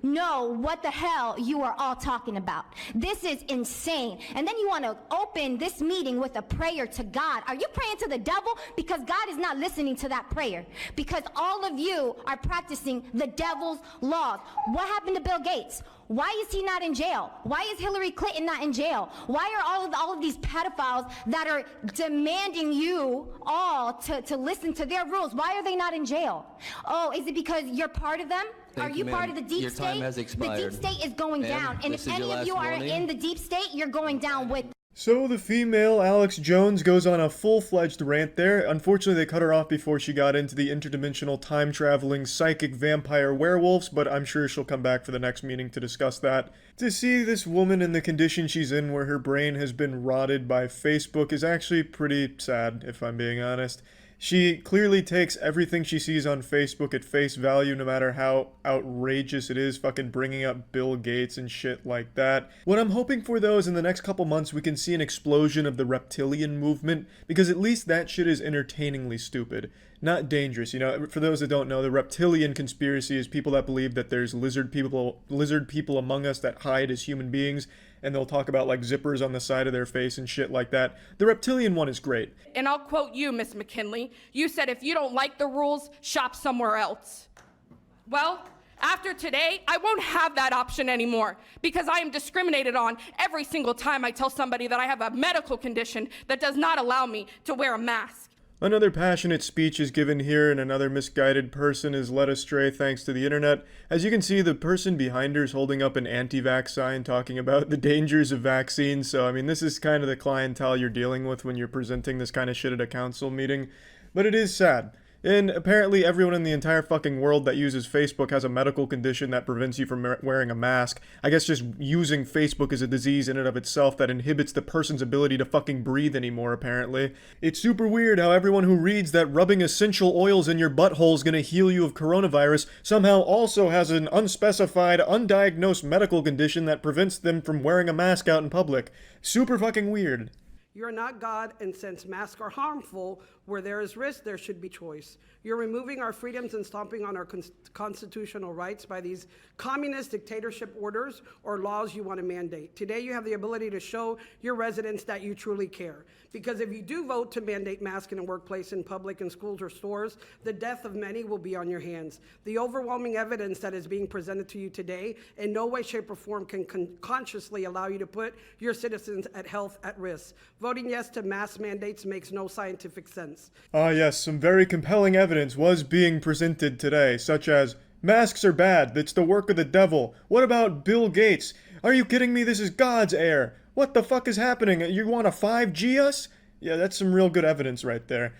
know what the hell you are all talking about. This is insane. And then you want to open this meeting with a prayer to God. Are you praying to the devil? Because God is not listening to that prayer. Because all of you are practicing the devil's laws. What happened to Bill Gates? Why is he not in jail? Why is Hillary Clinton not in jail? Why are all of these pedophiles that are demanding you all to listen to their rules? Why are they not in jail? Oh, is it because you're part of them? Are you part of the deep state? Your time has expired. The deep state is going down. And if any of you are in the deep state, you're going down with. So the female Alex Jones goes on a full-fledged rant there. Unfortunately, they cut her off before she got into the interdimensional time-traveling psychic vampire werewolves, but I'm sure she'll come back for the next meeting to discuss that. To see this woman in the condition she's in where her brain has been rotted by Facebook is actually pretty sad, if I'm being honest. She clearly takes everything she sees on Facebook at face value, no matter how outrageous it is, fucking bringing up Bill Gates and shit like that. What I'm hoping for, though, is in the next couple months we can see an explosion of the reptilian movement, because at least that shit is entertainingly stupid. Not dangerous, you know. For those that don't know, the reptilian conspiracy is people that believe that there's lizard people among us that hide as human beings, and they'll talk about like zippers on the side of their face and shit like that. The reptilian one is great. And I'll quote you, Miss McKinley. You said if you don't like the rules, shop somewhere else. Well, after today, I won't have that option anymore because I am discriminated on every single time I tell somebody that I have a medical condition that does not allow me to wear a mask. Another passionate speech is given here, and another misguided person is led astray thanks to the internet. As you can see, the person behind her is holding up an anti-vax sign talking about the dangers of vaccines. So, I mean, this is kind of the clientele you're dealing with when you're presenting this kind of shit at a council meeting. But it is sad. And apparently everyone in the entire fucking world that uses Facebook has a medical condition that prevents you from wearing a mask. I guess just using Facebook is a disease in and of itself that inhibits the person's ability to fucking breathe anymore, apparently. It's super weird how everyone who reads that rubbing essential oils in your butthole is gonna heal you of coronavirus somehow also has an unspecified, undiagnosed medical condition that prevents them from wearing a mask out in public. Super fucking weird. You're not God, and since masks are harmful, where there is risk, there should be choice. You're removing our freedoms and stomping on our constitutional rights by these communist dictatorship orders or laws you want to mandate. Today, you have the ability to show your residents that you truly care. Because if you do vote to mandate masks in a workplace, in public, in schools or stores, the death of many will be on your hands. The overwhelming evidence that is being presented to you today in no way, shape, or form can consciously allow you to put your citizens' health at risk. Voting yes to mask mandates makes no scientific sense. Ah yes, some very compelling evidence was being presented today, such as, masks are bad, it's the work of the devil. What about Bill Gates? Are you kidding me? This is God's air. What the fuck is happening? You want to 5G us? Yeah, that's some real good evidence right there.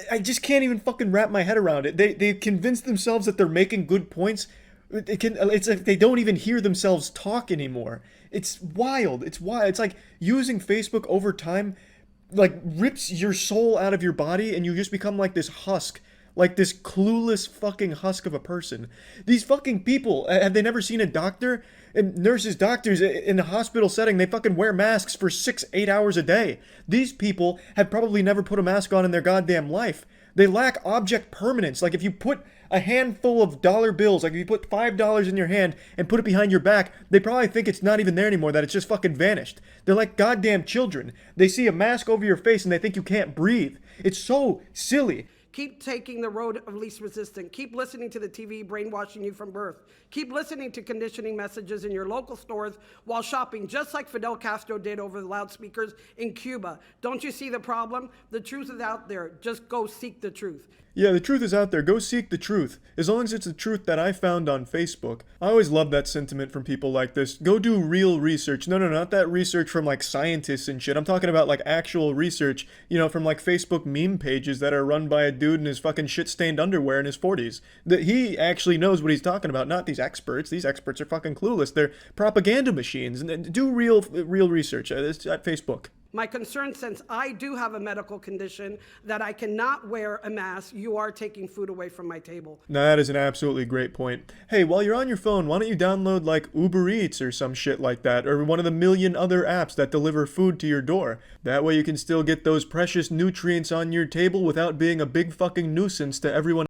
I just can't even fucking wrap my head around it. They've convinced themselves that they're making good points. It's like they don't even hear themselves talk anymore. It's wild. It's wild. It's like using Facebook over time like rips your soul out of your body and you just become like this husk like this clueless fucking husk of a person. These fucking people, have they never seen a doctor? And nurses, doctors in a hospital setting, they fucking wear masks for 6, 8 hours a day. These people have probably never put a mask on in their goddamn life. They lack object permanence. Like if you put a handful of dollar bills, like if you put $5 in your hand and put it behind your back, they probably think it's not even there anymore, that it's just fucking vanished. They're like goddamn children. They see a mask over your face and they think you can't breathe. It's so silly. Keep taking the road of least resistance. Keep listening to the TV brainwashing you from birth. Keep listening to conditioning messages in your local stores while shopping, just like Fidel Castro did over the loudspeakers in Cuba. Don't you see the problem? The truth is out there. Just go seek the truth. Yeah, the truth is out there. Go seek the truth. As long as it's the truth that I found on Facebook. I always love that sentiment from people like this. Go do real research. No, not that research from like scientists and shit. I'm talking about like actual research, from like Facebook meme pages that are run by a dude in his fucking shit-stained underwear in his 40s. That he actually knows what he's talking about, not these experts. These experts are fucking clueless. They're propaganda machines. And do real research at Facebook. My concern, since I do have a medical condition that I cannot wear a mask, you are taking food away from my table. Now that is an absolutely great point. Hey, while you're on your phone, why don't you download like Uber Eats or some shit like that, or one of the million other apps that deliver food to your door. That way you can still get those precious nutrients on your table without being a big fucking nuisance to everyone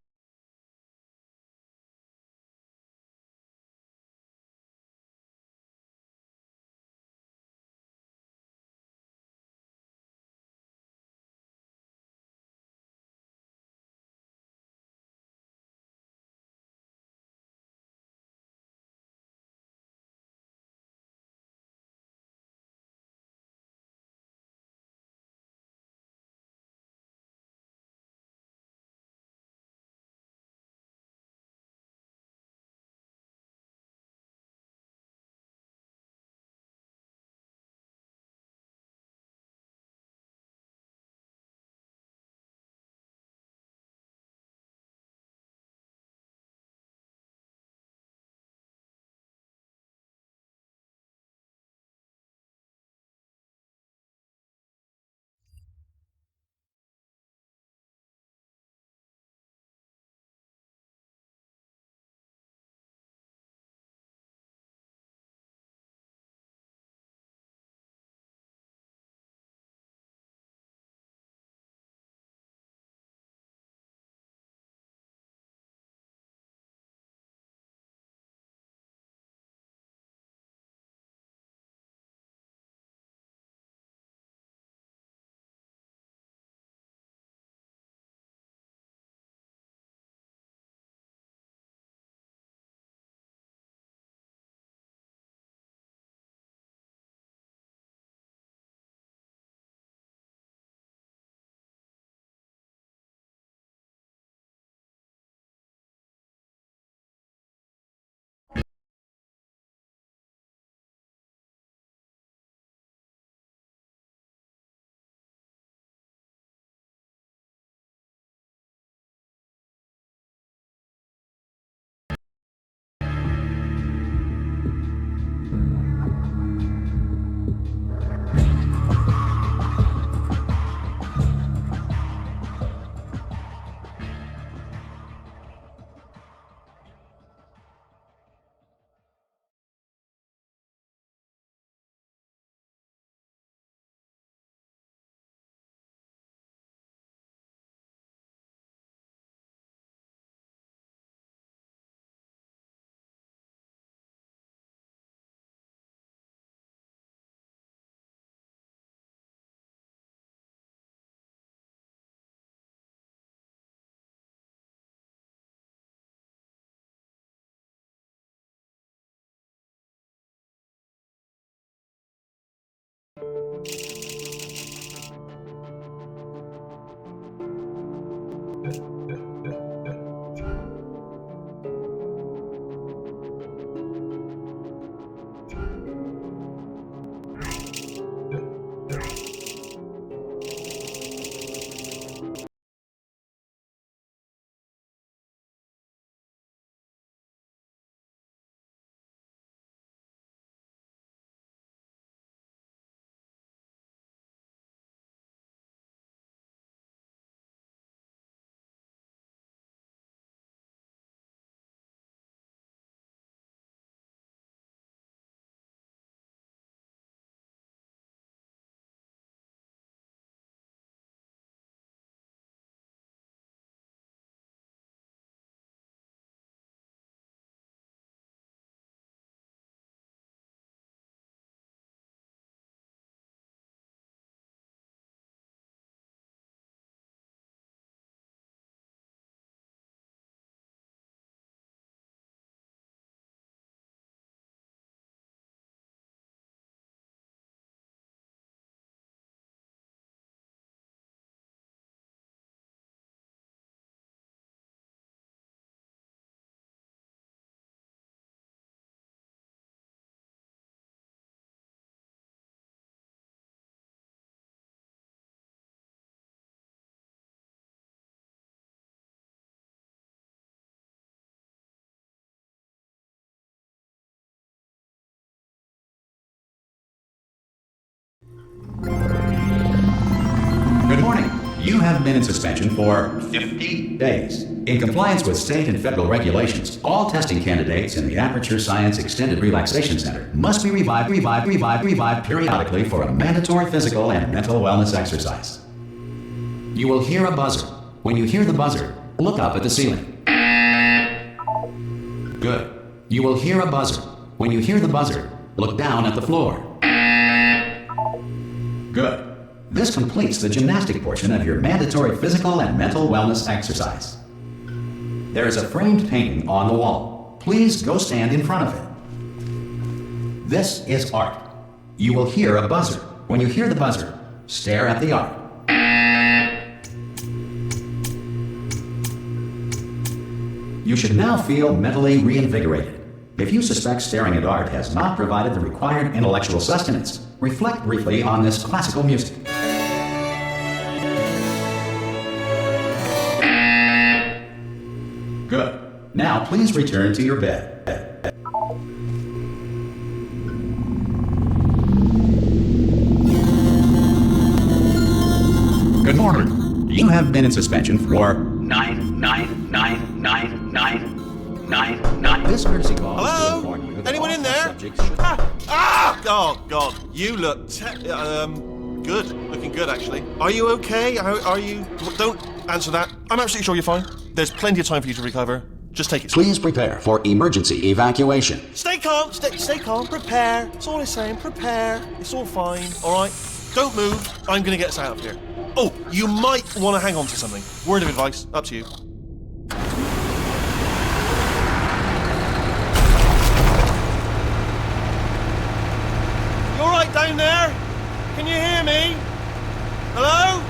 have been in suspension for 50 days. In compliance with state and federal regulations, all testing candidates in the Aperture Science Extended Relaxation Center must be revived periodically for a mandatory physical and mental wellness exercise. You will hear a buzzer. When you hear the buzzer, look up at the ceiling. Good. You will hear a buzzer. When you hear the buzzer, look down at the floor. Good. This completes the gymnastic portion of your mandatory physical and mental wellness exercise. There is a framed painting on the wall. Please go stand in front of it. This is art. You will hear a buzzer. When you hear the buzzer, stare at the art. You should now feel mentally reinvigorated. If you suspect staring at art has not provided the required intellectual sustenance, reflect briefly on this classical music. Good. Now please return to your bed. Good morning. You have been in suspension for 9999999. This courtesy call. Hello? Anyone in there? Oh God! You look good. Looking good, actually. Are you okay? Are you? Don't answer that. I'm absolutely sure you're fine. There's plenty of time for you to recover. Just take it. Please prepare for emergency evacuation. Stay calm. Stay calm. Prepare. That's all I'm saying. Prepare. It's all fine. All right. Don't move. I'm gonna get us out of here. Oh, you might want to hang on to something. Word of advice. Up to you. You all right down there? Can you hear me? Hello?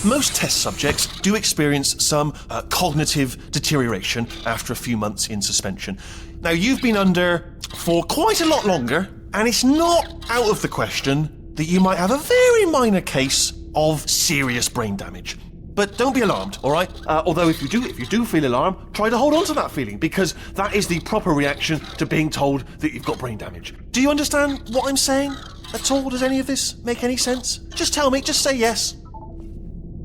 Most test subjects do experience some cognitive deterioration after a few months in suspension. Now, you've been under for quite a lot longer, and it's not out of the question that you might have a very minor case of serious brain damage. But don't be alarmed, all right? Although if you do feel alarmed, try to hold on to that feeling, because that is the proper reaction to being told that you've got brain damage. Do you understand what I'm saying at all? Does any of this make any sense? Just tell me, just say yes.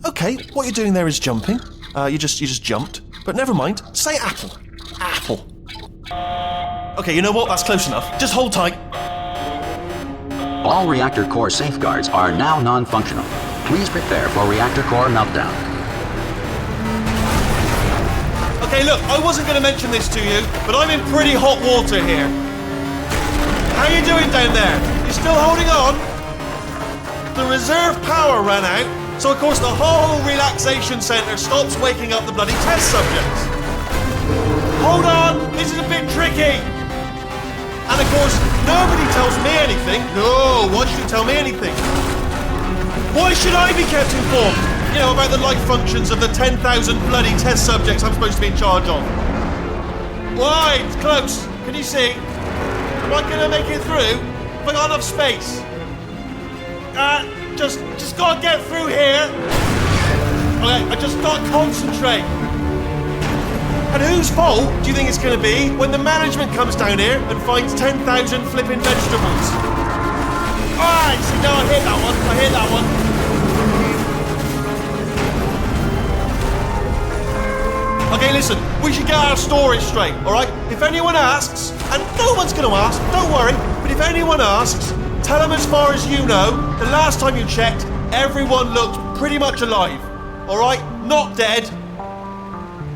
Okay, what you're doing there is jumping. You just jumped. But never mind, say apple. Apple. Okay, you know what? That's close enough. Just hold tight. All reactor core safeguards are now non-functional. Please prepare for reactor core meltdown. Okay, look, I wasn't going to mention this to you, but I'm in pretty hot water here. How you doing down there? You still holding on? The reserve power ran out, so of course the whole relaxation centre stops waking up the bloody test subjects. Hold on, this is a bit tricky. And of course, nobody tells me anything. No, why should you tell me anything? Why should I be kept informed? You know, about the life functions of the 10,000 bloody test subjects I'm supposed to be in charge of. Why? It's close. Can you see? Am I gonna make it through? Have I got enough space? Just gotta get through here. Okay, I just gotta concentrate. And whose fault do you think it's going to be when the management comes down here and finds 10,000 flipping vegetables? Alright, see, now I hit that one. Okay, listen, we should get our story straight, alright? If anyone asks, and no one's going to ask, don't worry, but if anyone asks, tell them as far as you know, the last time you checked, everyone looked pretty much alive, alright? Not dead.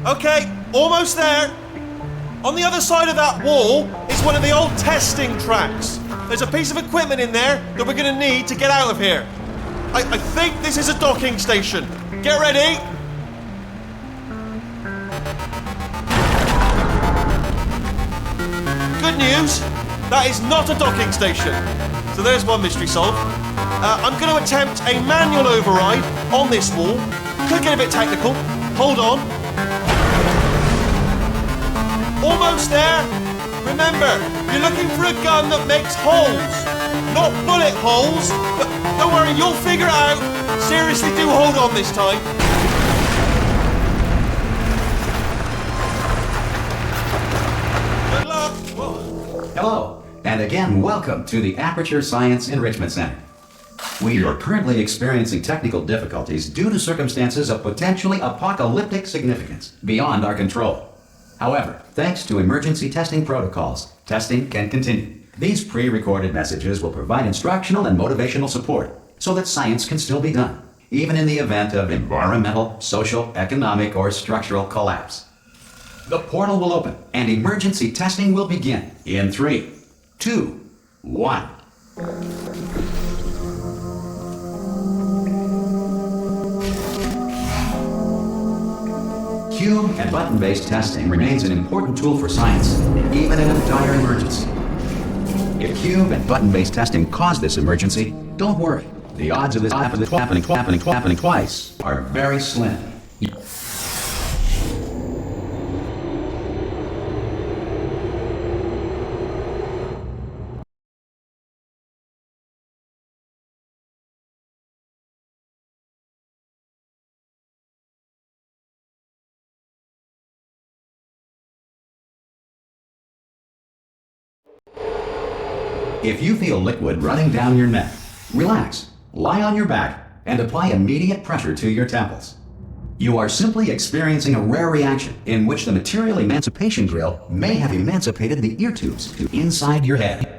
Okay. Almost there. On the other side of that wall is one of the old testing tracks. There's a piece of equipment in there that we're going to need to get out of here. I think this is a docking station. Get ready. Good news, that is not a docking station. So there's one mystery solved. I'm going to attempt a manual override on this wall. Could get a bit technical. Hold on. Almost there. Remember, you're looking for a gun that makes holes, not bullet holes. But don't worry, you'll figure it out. Seriously, do hold on this time. Good luck. Whoa. Hello, And again, welcome to the Aperture Science Enrichment Center. We are currently experiencing technical difficulties due to circumstances of potentially apocalyptic significance beyond our control. However, thanks to emergency testing protocols, testing can continue. These pre-recorded messages will provide instructional and motivational support so that science can still be done, even in the event of environmental, social, economic, or structural collapse. The portal will open and emergency testing will begin in 3, 2, 1. Cube and button-based testing remains an important tool for science, even in a dire emergency. If cube and button-based testing caused this emergency, don't worry. The odds of this happening twice are very slim. If you feel liquid running down your neck, relax, lie on your back, and apply immediate pressure to your temples. You are simply experiencing a rare reaction in which the material emancipation drill may have emancipated the ear tubes to inside your head.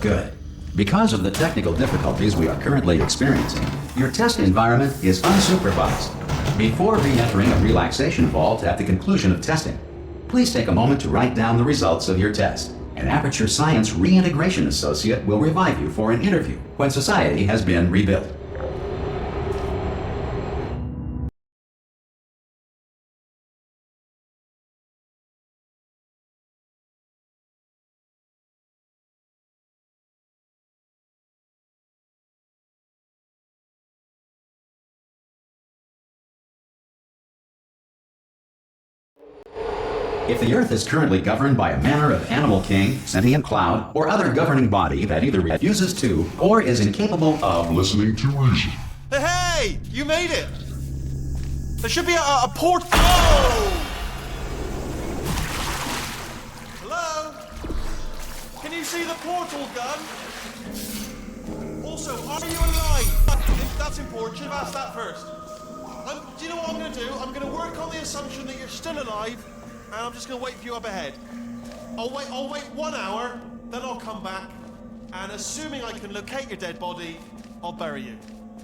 Good. Because of the technical difficulties we are currently experiencing, your test environment is unsupervised. Before re-entering a relaxation vault at the conclusion of testing, please take a moment to write down the results of your test. An Aperture Science Reintegration Associate will revive you for an interview when society has been rebuilt. If the Earth is currently governed by a manner of animal king, sentient cloud, or other governing body that either refuses to or is incapable of listening to reason. Hey! You made it! There should be a port. Oh! Hello? Can you see the portal gun? Also, are you alive? That's important. Should have asked that first. Do you know what I'm going to do? I'm going to work on the assumption that you're still alive, and I'm just going to wait for you up ahead. I'll wait 1 hour, then I'll come back, and assuming I can locate your dead body, I'll bury you.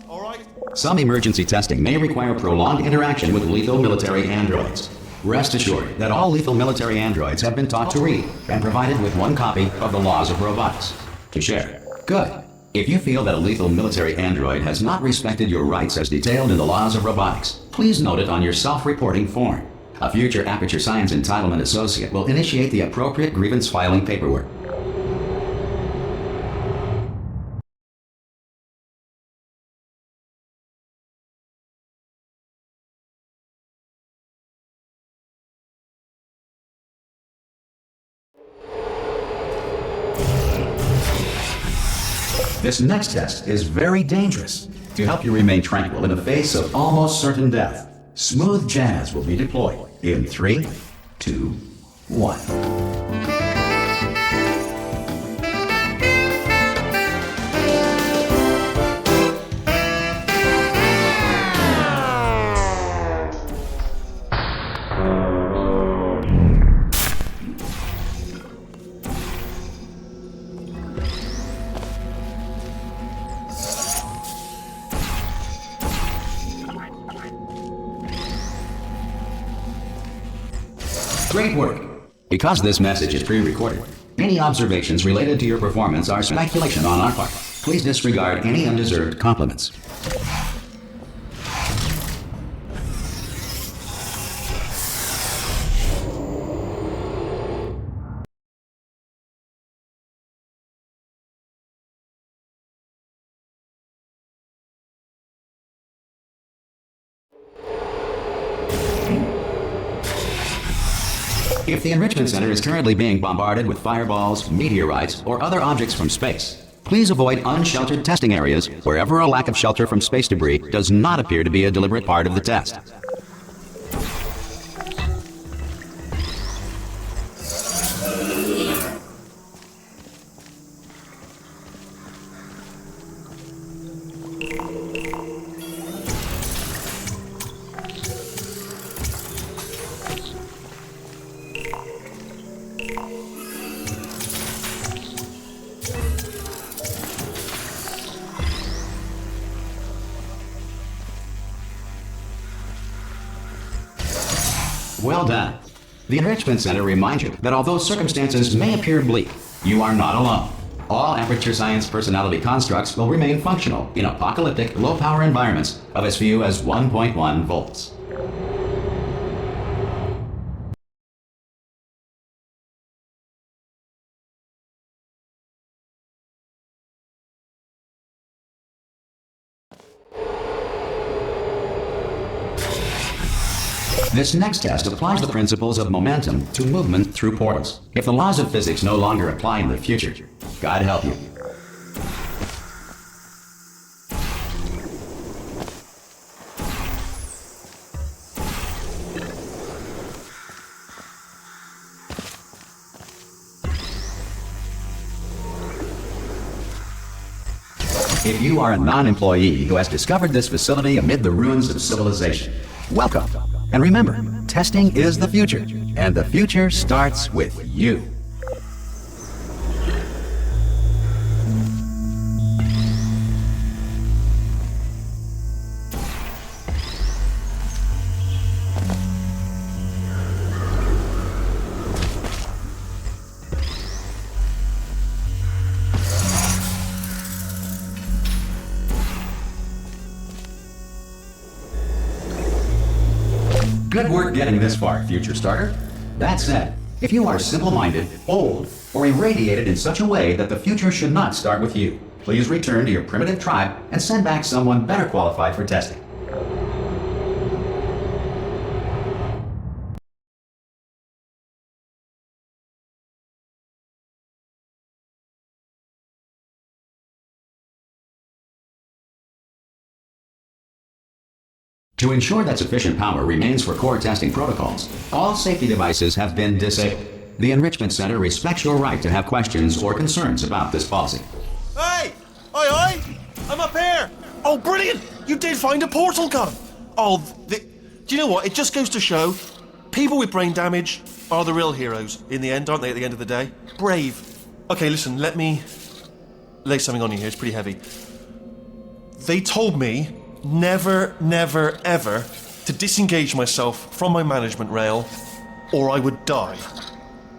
All right? Some emergency testing may require prolonged interaction with lethal military androids. Rest assured that all lethal military androids have been taught to read and provided with 1 copy of the Laws of Robotics to share. Good. If you feel that a lethal military android has not respected your rights as detailed in the Laws of Robotics, please note it on your self-reporting form. A future Aperture Science Entitlement Associate will initiate the appropriate grievance filing paperwork. This next test is very dangerous. To help you remain tranquil in the face of almost certain death, smooth jazz will be deployed in 3, 2, 1. Great work. Because this message is pre-recorded, any observations related to your performance are speculation on our part. Please disregard any undeserved compliments. If the Enrichment Center is currently being bombarded with fireballs, meteorites, or other objects from space, please avoid unsheltered testing areas wherever a lack of shelter from space debris does not appear to be a deliberate part of the test. Well done. The Enrichment Center reminds you that although circumstances may appear bleak, you are not alone. All Aperture Science personality constructs will remain functional in apocalyptic, low-power environments of as few as 1.1 volts. This next test applies the principles of momentum to movement through portals. If the laws of physics no longer apply in the future, God help you. If you are a non-employee who has discovered this facility amid the ruins of civilization, welcome. And remember, testing is the future, and the future starts with you. Good work getting this far, future starter. That said, if you are simple-minded, old, or irradiated in such a way that the future should not start with you, please return to your primitive tribe and send back someone better qualified for testing. To ensure that sufficient power remains for core testing protocols, all safety devices have been disabled. The Enrichment Center respects your right to have questions or concerns about this policy. Hey! Oi, oi! I'm up here! Oh, brilliant! You did find a portal gun! Oh, do you know what? It just goes to show, people with brain damage are the real heroes in the end, aren't they, at the end of the day? Brave. Okay, listen, let me lay something on you here. It's pretty heavy. They told me never, never, ever to disengage myself from my management rail or I would die.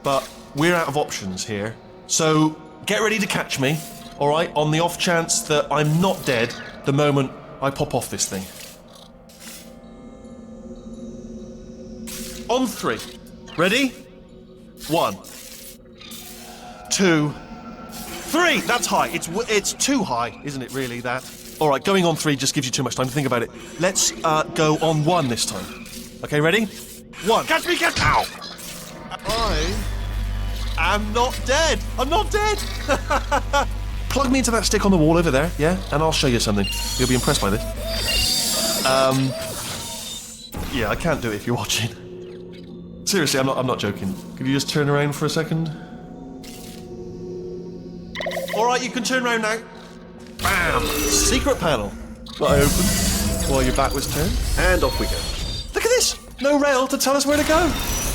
But we're out of options here. So get ready to catch me, alright, on the off chance that I'm not dead the moment I pop off this thing. On 3. Ready? 1, 2, 3! That's high. It's too high, isn't it, really, that? All right, going on 3 just gives you too much time to think about it. Let's go on 1 this time. Okay, ready? 1. Catch me, catch! Ow! I am not dead. I'm not dead. Plug me into that stick on the wall over there, yeah? And I'll show you something. You'll be impressed by this. Yeah, I can't do it if you're watching. Seriously, I'm not joking. Could you just turn around for a second? All right, you can turn around now. Bam! Secret panel. That I opened while your back was turned, and off we go. Look at this! No rail to tell us where to go.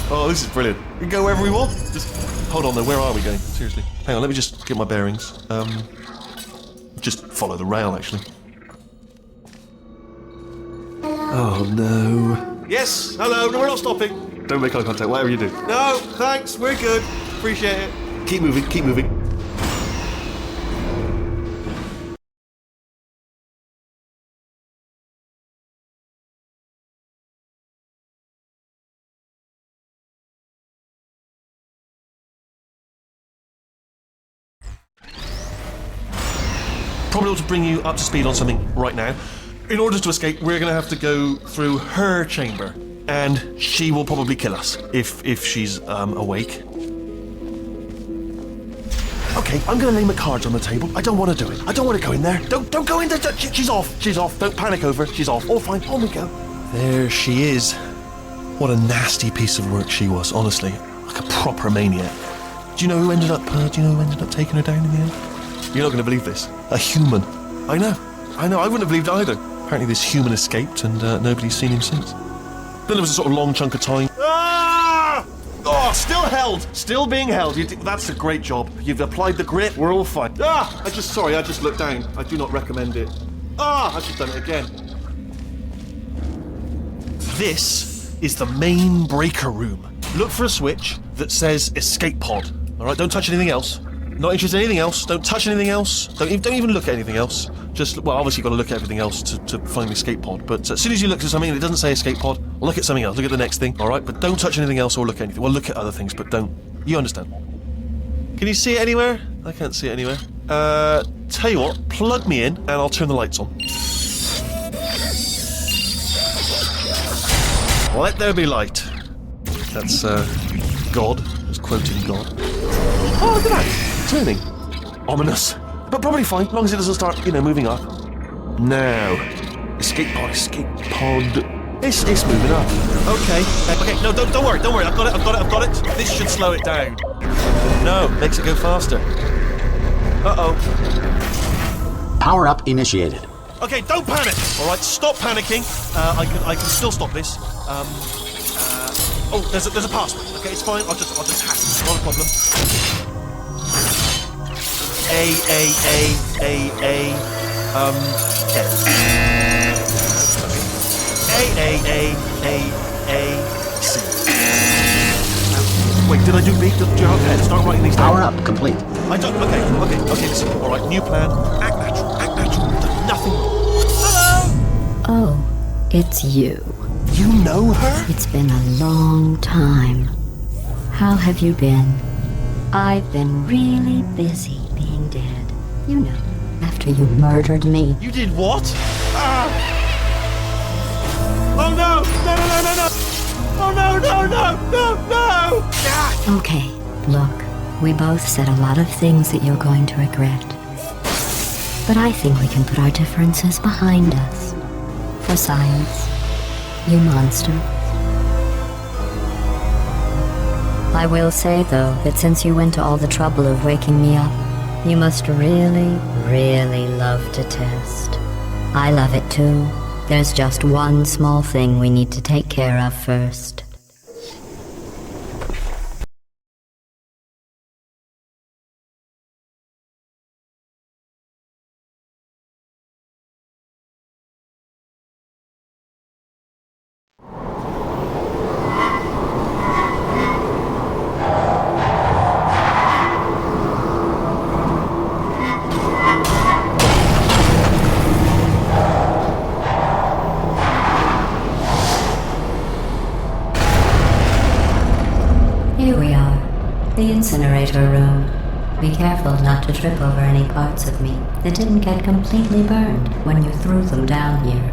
Oh, this is brilliant. We can go wherever we want. Just hold on though. Where are we going? Seriously. Hang on. Let me just get my bearings. Just follow the rail, actually. Oh no. Yes. Hello. No, we're not stopping. Don't make eye contact. Whatever you do. No. Thanks. We're good. Appreciate it. Keep moving. Keep moving. Probably ought to bring you up to speed on something right now. In order to escape, we're going to have to go through her chamber. and she will probably kill us if she's awake. Okay, I'm gonna lay my cards on the table. I don't want to do it. I don't want to go in there. Don't go in there. She's off. She's off. Don't panic over her. She's off. All fine. On we go. There she is. What a nasty piece of work she was, honestly. Like a proper maniac. Do you know who ended up taking her down in the end? You're not going to believe this. A human. I know. I wouldn't have believed it either. Apparently this human escaped and nobody's seen him since. Then there was a sort of long chunk of time. Ah! Oh, still held. Still being held. That's a great job. You've applied the grit. We're all fine. I just looked down. I do not recommend it. I've just done it again. This is the main breaker room. Look for a switch that says escape pod. All right, don't touch anything else. Not interested in anything else. Don't touch anything else. Don't even look at anything else. Just, well, obviously you've got to look at everything else to find the escape pod. But as soon as you look at something and it doesn't say escape pod, look at something else. Look at the next thing, all right? But don't touch anything else or look at anything. Well, look at other things, but don't. You understand? Can you see it anywhere? I can't see it anywhere. Tell you what, plug me in and I'll turn the lights on. Let there be light. That's, God. Just quoting God. Oh, look at that. Turning. Ominous. But probably fine, as long as it doesn't start, moving up. Now. Escape pod. It's moving up. Okay. Okay, no, don't worry. I've got it. This should slow it down. No, makes it go faster. Uh-oh. Power up initiated. Okay, don't panic. All right, stop panicking. I can still stop this. Oh, there's a password. Okay, it's fine. I'll just hack it. Not a problem. A. C. Wait, did I do B? Do you have a pen? Start writing these down. Power up complete. I don't. Okay. Listen. All right, new plan. Act natural. Nothing. Hello. Oh, it's you. You know her? It's been a long time. How have you been? I've been really busy being dead. You know, after you murdered me. You did what? Oh no! No! Oh no! Okay, look, we both said a lot of things that you're going to regret. But I think we can put our differences behind us. For science. You monster. I will say, though, that since you went to all the trouble of waking me up, you must really, really love to test. I love it too. There's just one small thing we need to take care of first. Here we are, the incinerator room. Be careful not to trip over any parts of me that didn't get completely burned when you threw them down here.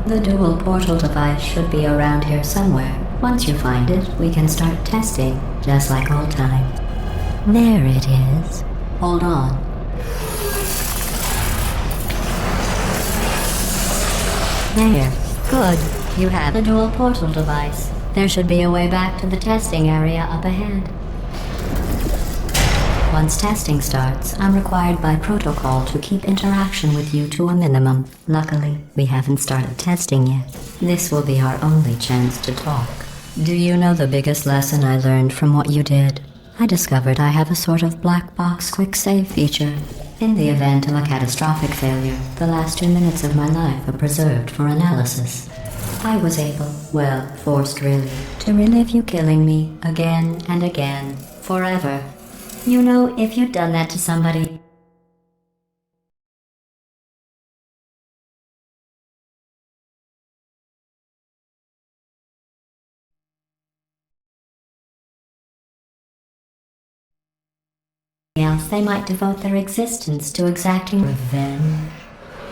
The dual portal device should be around here somewhere. Once you find it, we can start testing, just like old times. There it is. Hold on. There. Good. You have the dual portal device. There should be a way back to the testing area up ahead. Once testing starts, I'm required by protocol to keep interaction with you to a minimum. Luckily, we haven't started testing yet. This will be our only chance to talk. Do you know the biggest lesson I learned from what you did? I discovered I have a sort of black box quick save feature. In the event of a catastrophic failure, the last 2 minutes of my life are preserved for analysis. I was able, well, forced really, to relive you killing me again and again, forever. You know, if you'd done that to somebody else, they might devote their existence to exacting revenge.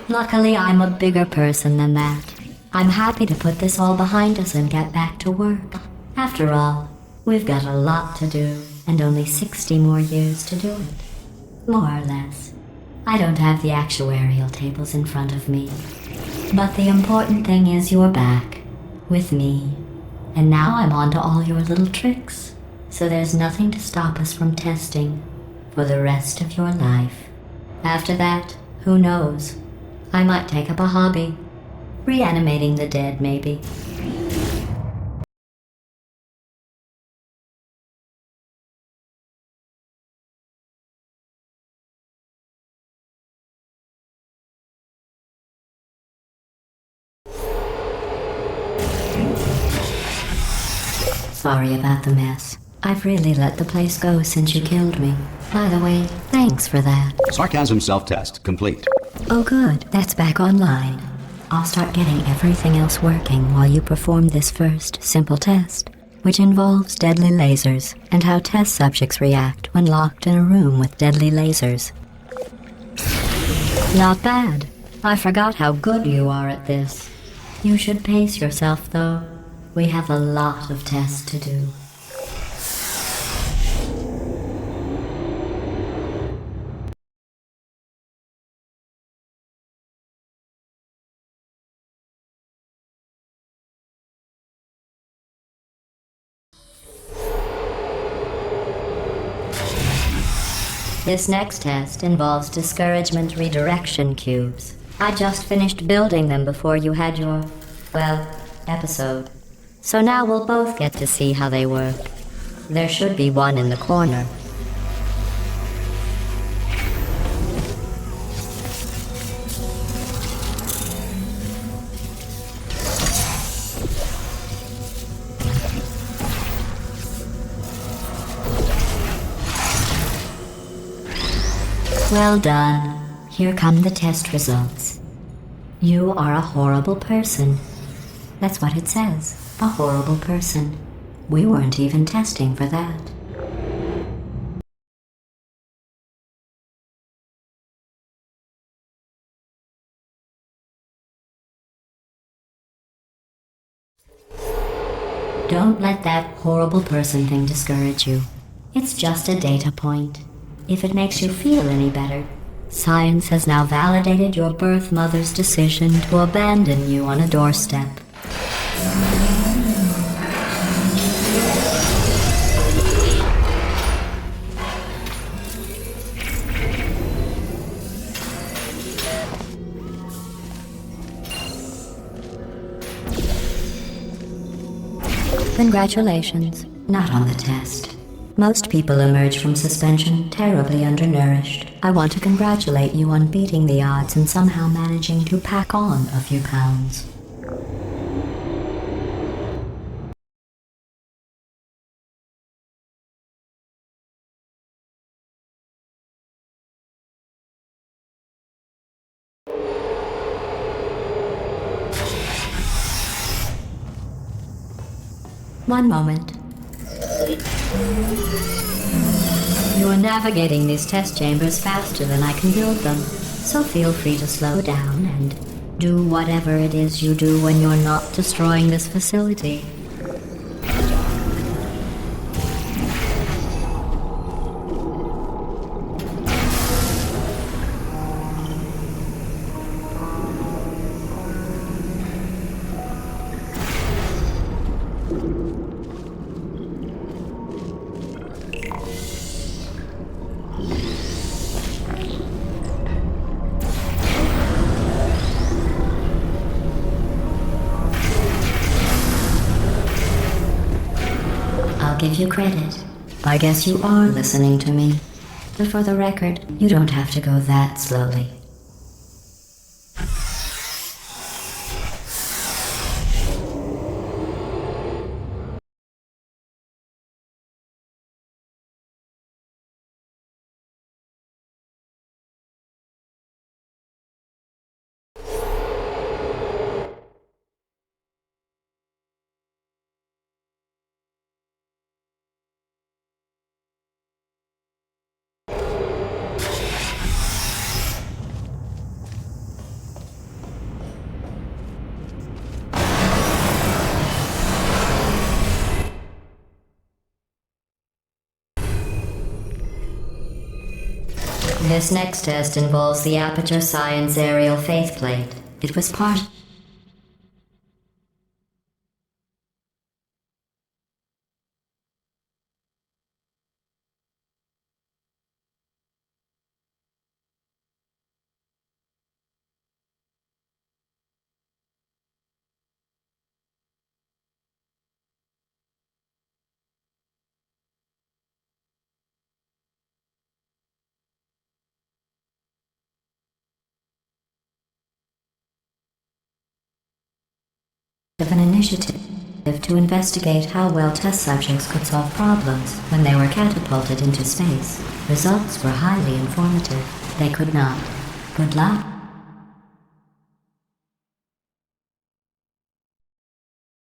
Luckily, I'm a bigger person than that. I'm happy to put this all behind us and get back to work. After all, we've got a lot to do and only 60 more years to do it. More or less. I don't have the actuarial tables in front of me. But the important thing is you're back. With me. And now I'm on to all your little tricks. So there's nothing to stop us from testing for the rest of your life. After that, who knows? I might take up a hobby. Reanimating the dead, maybe. Sorry about the mess. I've really let the place go since you killed me. By the way, thanks for that. Sarcasm self-test complete. Oh good, that's back online. I'll start getting everything else working while you perform this first, simple test, which involves deadly lasers and how test subjects react when locked in a room with deadly lasers. Not bad. I forgot how good you are at this. You should pace yourself, though. We have a lot of tests to do. This next test involves discouragement redirection cubes. I just finished building them before you had your, well, episode. So now we'll both get to see how they work. There should be one in the corner. Well done. Here come the test results. You are a horrible person. That's what it says. A horrible person. We weren't even testing for that. Don't let that horrible person thing discourage you. It's just a data point. If it makes you feel any better, science has now validated your birth mother's decision to abandon you on a doorstep. Congratulations. Not on the test. Most people emerge from suspension terribly undernourished. I want to congratulate you on beating the odds and somehow managing to pack on a few pounds. One moment. You are navigating these test chambers faster than I can build them, so feel free to slow down and do whatever it is you do when you're not destroying this facility. I'll give you credit. I guess you are listening to me. But for the record, you don't have to go that slowly. This next test involves the Aperture Science aerial faceplate. It was part of an initiative to investigate how well test subjects could solve problems when they were catapulted into space. Results were highly informative. They could not. Good luck.